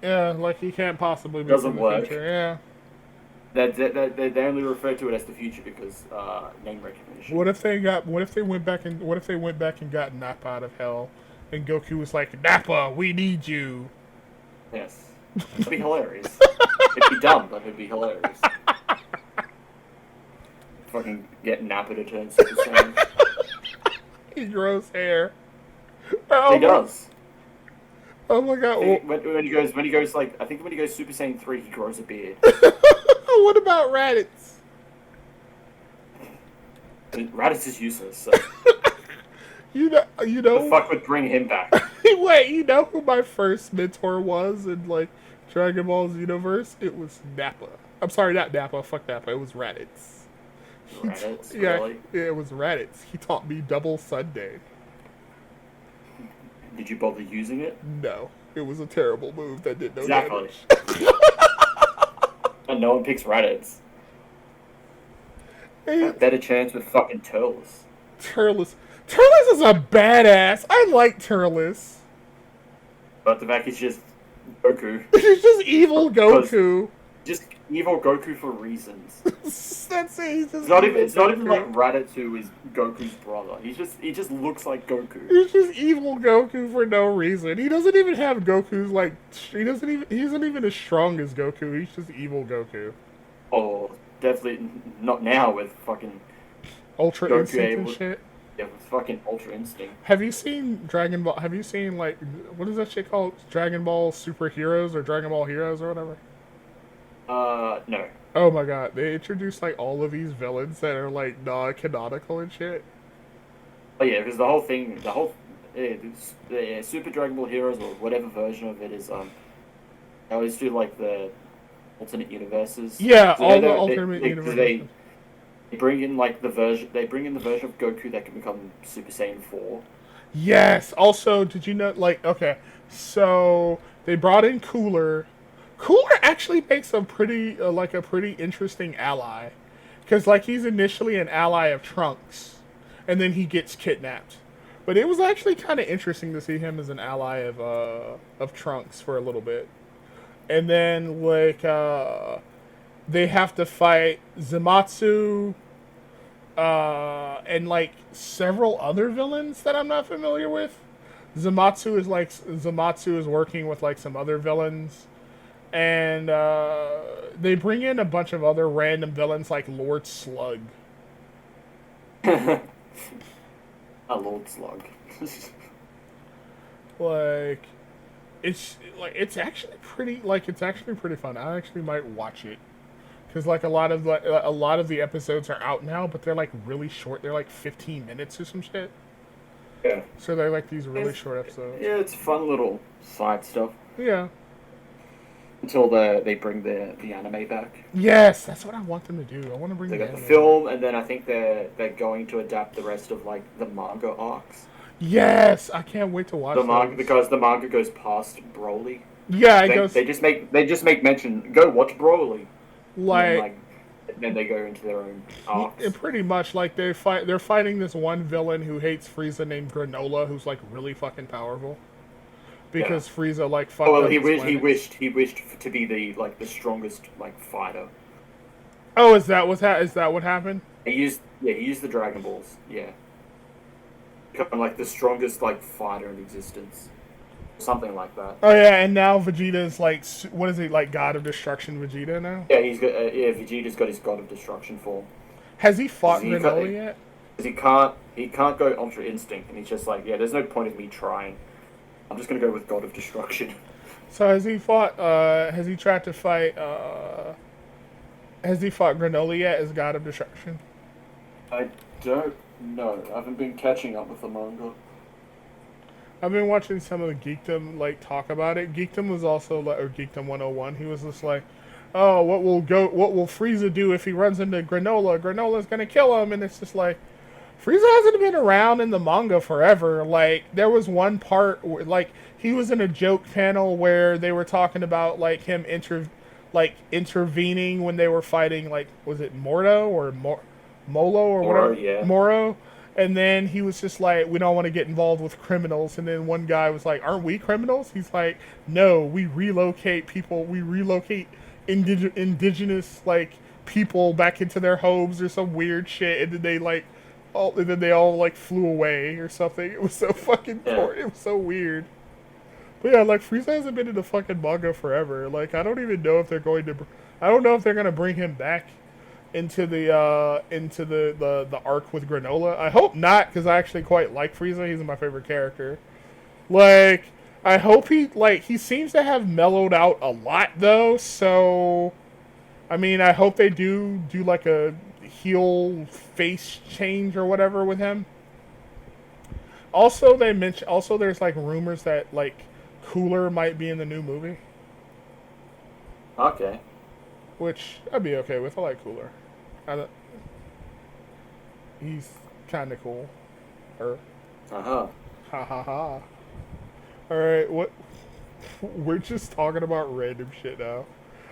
Yeah, like he can't possibly be Doesn't from the work. future. Yeah. They only refer to it as the future because name recognition. What if they went back and got Nappa out of hell, and Goku was like, Nappa, we need you. Yes, it'd be hilarious. It'd be dumb, but it'd be hilarious. Fucking get Nappa to turn Super Saiyan. He grows hair. He does. Oh my god! When he goes like I think when he goes Super Saiyan 3, he grows a beard. What about Raditz? Raditz is useless. So. You know. The fuck would bring him back? Wait, you know who my first mentor was in like Dragon Ball Xenoverse? It was Nappa. I'm sorry, not Nappa. Fuck Nappa. It was Raditz. Raditz, really? Yeah, it was Raditz. He taught me Double Sunday. Did you bother using it? No, it was a terrible move that did no exactly. damage. And no one picks Raditz. A better chance with fucking Turles. Turles is a badass. I like Turles. But the fact he's just Goku. He's just evil Goku. Just evil Goku for reasons. That's it. It's not even like Raditz who is Goku's brother. He just looks like Goku. He's just evil Goku for no reason. He doesn't even have Goku's like he isn't even as strong as Goku. He's just evil Goku. Oh, definitely not now with fucking Ultra Goku Instinct and shit. Yeah, with fucking Ultra Instinct. Have you seen Dragon Ball? Have you seen like what is that shit called? Dragon Ball Superheroes or Dragon Ball Heroes or whatever? No. Oh my god, they introduced like all of these villains that are like non-canonical and shit. Oh yeah, because the Super Dragon Ball Heroes or whatever version of it is I always do like the alternate universes. Yeah, so all the alternate universes. They bring in like the version of Goku that can become Super Saiyan 4. Yes. Also, did you know like okay, so they brought in Cooler. Cooler actually makes a pretty interesting ally, because like he's initially an ally of Trunks, and then he gets kidnapped. But it was actually kind of interesting to see him as an ally of Trunks for a little bit, and then like they have to fight Zamasu, and like several other villains that I'm not familiar with. Zamasu is working with like some other villains. And they bring in a bunch of other random villains like Lord Slug. A Lord Slug. It's actually pretty fun. I actually might watch it because like a lot of the episodes are out now, but they're like really short. They're like 15 minutes or some shit. Yeah. So they're like these really short episodes. Yeah, it's fun little side stuff. Yeah. Until they bring the anime back. Yes, that's what I want them to do. I want to bring. They got the film, and then I think they're going to adapt the rest of like the manga arcs. Yes, I can't wait to watch the manga because the manga goes past Broly. Yeah, They just make mention. Go watch Broly. Like then they go into their own arcs. Pretty much like they're fighting this one villain who hates Frieza named Granola, who's like really fucking powerful. Because Frieza like fucked up he wished to be the strongest like fighter. Oh, is that what happened? He used the Dragon Balls. Yeah, become like the strongest like fighter in existence, something like that. Oh yeah, and now Vegeta's like, what is he, like, God of Destruction Vegeta now? Yeah, he's got Vegeta's got his God of Destruction form. Has he Because fought Granola yet? he can't go Ultra Instinct, and he's just like, yeah, there's no point of me trying. I'm just gonna go with God of Destruction. So has he fought? Has he tried to fight? Has he fought Granola yet as God of Destruction? I don't know. I haven't been catching up with the manga. I've been watching some of the Geekdom like talk about it. Geekdom was also like, or Geekdom 101. He was just like, "Oh, what will Frieza do if he runs into Granola? Granola's gonna kill him." And it's just like, Frieza hasn't been around in the manga forever. Like, there was one part where, like, he was in a joke panel where they were talking about like him intervening when they were fighting, like, was it Mordo or Molo or Moro, whatever? yeah. Moro. And then he was just like, we don't want to get involved with criminals. And then one guy was like, aren't we criminals? He's like, no, we relocate people. We relocate indigenous, like, people back into their homes or some weird shit. And then they all like flew away or something. It was so fucking It was so weird. But yeah, like, Frieza hasn't been in the fucking manga forever. Like, I don't even know if they're going to. I don't know if they're gonna bring him back into the arc with Granola. I hope not, because I actually quite like Frieza. He's my favorite character. Like, I hope he seems to have mellowed out a lot though. So, I mean, I hope they do like a heel face change or whatever with him. Also, there's like rumors that like Cooler might be in the new movie, Okay. which I'd be okay with. I like Cooler. He's kind of cool. Or ha ha ha. All right, what? We're just talking about random shit now.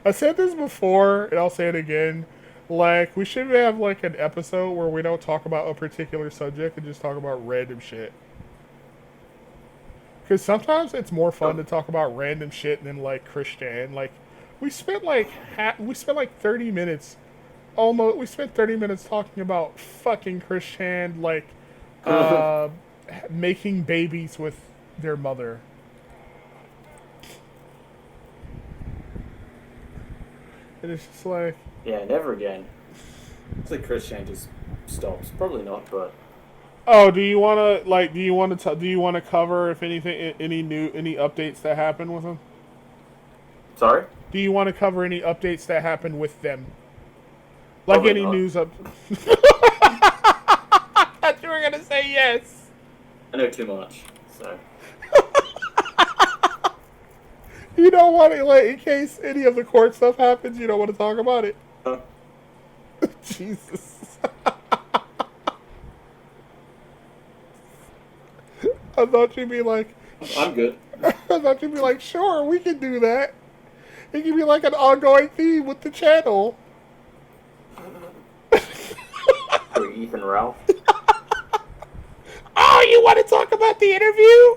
I said this before, and I'll say it again. Like, we should have like an episode where we don't talk about a particular subject and just talk about random shit. Because sometimes it's more fun to talk about random shit than like Christian. Like, we spent like 30 minutes. We spent 30 minutes talking about fucking Christian, like, making babies with their mother. And it's just like, Yeah, never again. It's like Christian just stops. Probably not, but oh, do you want to cover, if anything, any updates that happen with them? sorry. Do you want to cover any updates that happen with them? Like, Probably any not. news up? I thought you were gonna say yes. I know too much, so. You don't want to, like, in case any of the court stuff happens, you don't want to talk about it. Jesus. I thought you'd be like, I'm good. I thought you'd be like, sure, we can do that. It can be like an ongoing theme with the channel. For Ethan Ralph. Oh, you want to talk about the interview?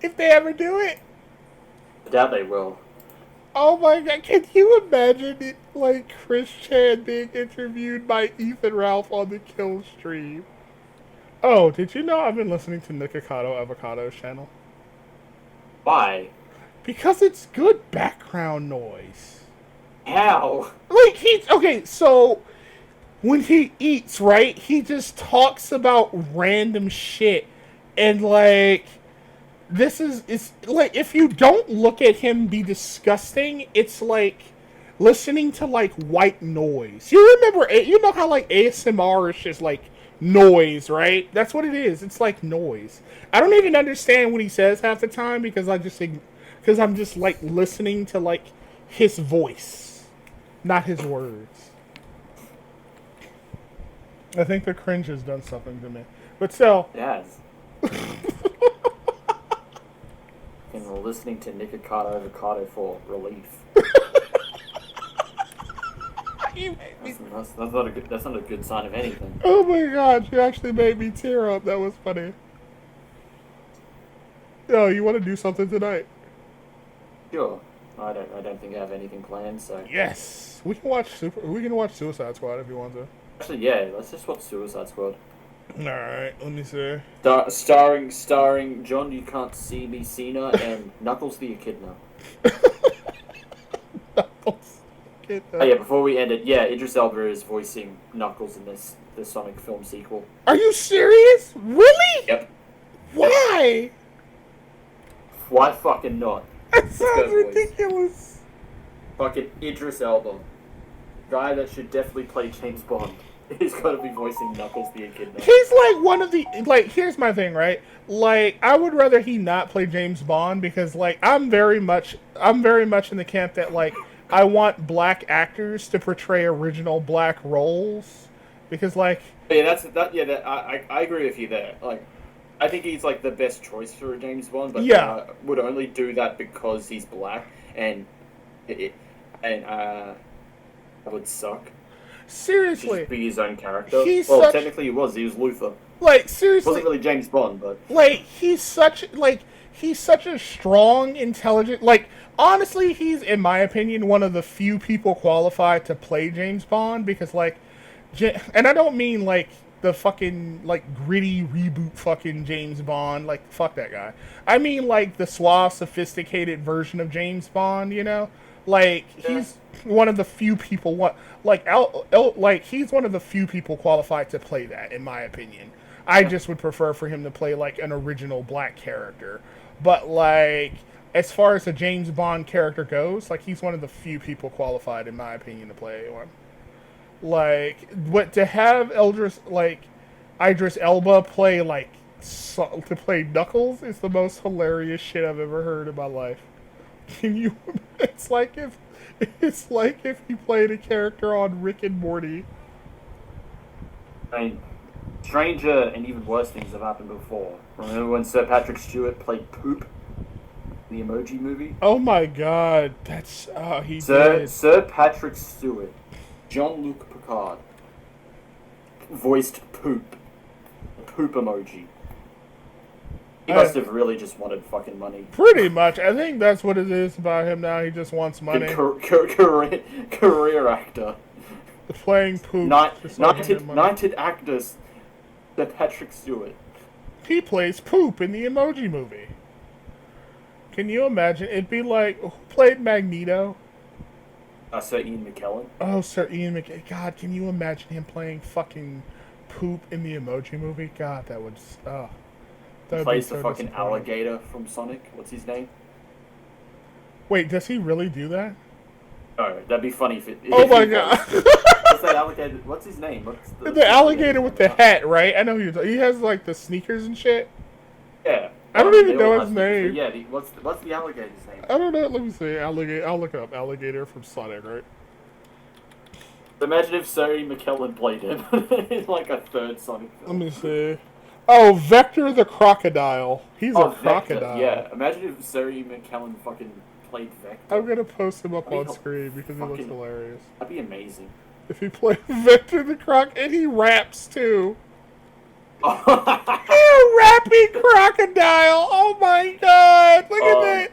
If they ever do it? I doubt they will. Oh my god, can you imagine it, like, Chris Chan being interviewed by Ethan Ralph on the Kill stream? Oh, did you know I've been listening to Nikocado Avocado's channel? Why? Because it's good background noise. How? Like, okay, so when he eats, right, he just talks about random shit. And, like, it's like, if you don't look at him be disgusting, it's like listening to, like, white noise. You know how, like, ASMR is just, like, noise, right? That's what it is. It's like noise. I don't even understand what he says half the time because I'm just, like, listening to, like, his voice, not his words. I think the cringe has done something to me. But still. Yes. And listening to Nikocado Avocado for relief. That's not a good sign of anything. Oh my god, you actually made me tear up. That was funny. Yo, you want to do something tonight? Sure. I don't think I have anything planned, so. Yes, we can watch Suicide Squad if you want to. Actually, yeah, let's just watch Suicide Squad. Alright, let me see. Starring John You Can't See Me Cena and Knuckles the Echidna. Get Oh that. yeah, before we end it, yeah, Idris Elba is voicing Knuckles in the Sonic film sequel. Are you serious? Really? Yep. Yep. Why? Why fucking not? That Let's sounds go, boys. ridiculous. Fucking Idris Elba, guy that should definitely play James Bond. He's got to be voicing Knuckles the Echidna. He's like one of the like. Here's my thing, right? Like, I would rather he not play James Bond because, like, I'm very much in the camp that, like, I want black actors to portray original black roles because, like, Yeah, I agree with you there. Like, I think he's like the best choice for a James Bond, but yeah, would only do that because he's black, and it, and that would suck. seriously, Just be his own character. he's Well, such technically he was. He was Luther. like It seriously, wasn't really James Bond, but like he's such a strong, intelligent. Like, honestly, he's, in my opinion, one of the few people qualified to play James Bond because, like, and I don't mean like the fucking like gritty reboot fucking James Bond. Like, fuck that guy. I mean like the suave, sophisticated version of James Bond. You know, like he's one of the few people like he's one of the few people qualified to play that, in my opinion. I just would prefer for him to play like an original black character. But like, as far as a James Bond character goes, like, he's one of the few people qualified, in my opinion, to play one. Like, what to have Idris Elba play to play Knuckles is the most hilarious shit I've ever heard in my life. Can you? It's like if he played a character on Rick and Morty. I mean, stranger and even worse things have happened before. Remember when Sir Patrick Stewart played Poop in the Emoji Movie? Oh my god, he did. Sir Patrick Stewart, Jean-Luc Picard, voiced Poop, the Poop emoji. He must have really just wanted fucking money. Pretty much, I think that's what it is about him now. He just wants money. Career actor. Playing Poop. Knighted actors. Sir Patrick Stewart. He plays Poop in the Emoji Movie. Can you imagine? It'd be like, who played Magneto? Sir Ian McKellen. Oh, Sir Ian McKellen. God, can you imagine him playing fucking Poop in the Emoji Movie? God, that would. He plays the fucking alligator from Sonic. What's his name? Wait, does he really do that? No, that'd be funny if oh my god! What's that alligator? What's his name? What's the alligator with the hat, right? I know he has like the sneakers and shit. Yeah. I don't even know his name. Yeah, what's the alligator's name? I don't know. Let me see. Alligator. I'll look up alligator from Sonic, right? Imagine if Sir Ian McKellen played him in like a third Sonic film. Let me see. Oh, Vector the crocodile. He's a crocodile. Vector. Yeah, imagine if Sir Ian McKellen fucking played Vector. I'm gonna post him up on screen because he looks hilarious. That'd be amazing. If he played Vector the Croc, and he raps too. You rapping crocodile! Oh my god! Look at that!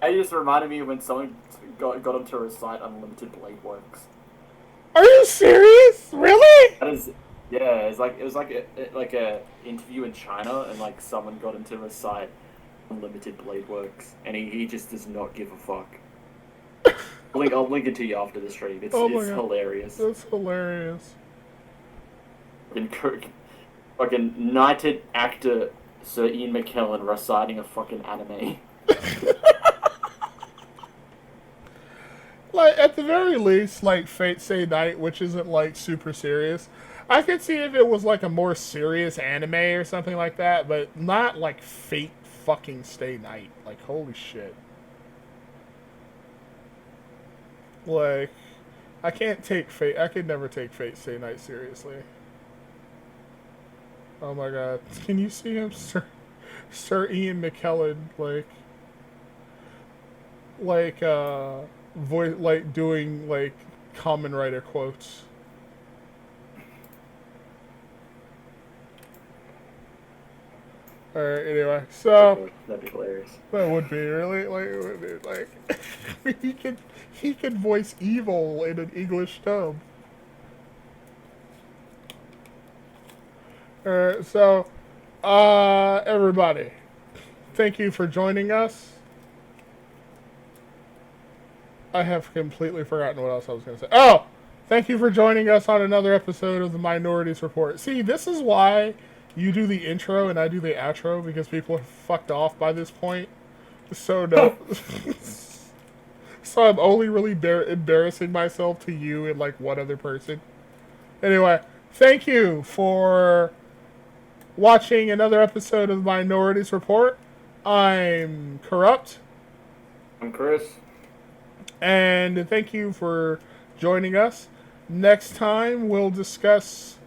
It just reminded me when someone got onto a site, Unlimited Blade Works. Are you serious? Really? That is, yeah. It was like a interview in China, and like someone got into a site, Unlimited Blade Works, and he just does not give a fuck. I'll link it to you after the stream. It's hilarious. That's hilarious. Fucking knighted actor Sir Ian McKellen reciting a fucking anime. Like, at the very least, like Fate Stay Night, which isn't like super serious. I could see if it was like a more serious anime or something like that, but not like Fate fucking Stay Night. Like, holy shit. Like, I could never take Fate Stay Night seriously. Oh my god. Can you see him? Sir Ian McKellen, doing, like, Kamen Rider quotes. Alright, anyway, so... That'd be hilarious. That would be, really? he could voice evil in an English dub. Alright, so, everybody, thank you for joining us. I have completely forgotten what else I was going to say. Oh! Thank you for joining us on another episode of the Minorities Report. See, this is why you do the intro and I do the outro, because people are fucked off by this point. So, no. So I'm only really embarrassing myself to you and, like, one other person. Anyway, thank you for watching another episode of the Minorities Report. I'm Corrupt. I'm Chris. And thank you for joining us. Next time, we'll discuss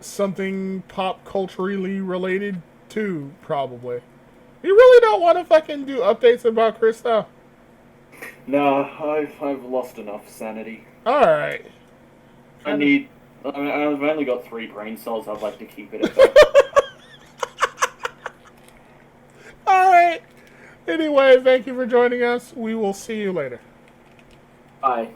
something pop culturally related to, probably. You really don't want to fucking do updates about Chris, though? No, I've lost enough sanity. Alright. I've only got 3 brain cells. I'd like to keep it at that. Alright. Anyway, thank you for joining us. We will see you later. Bye.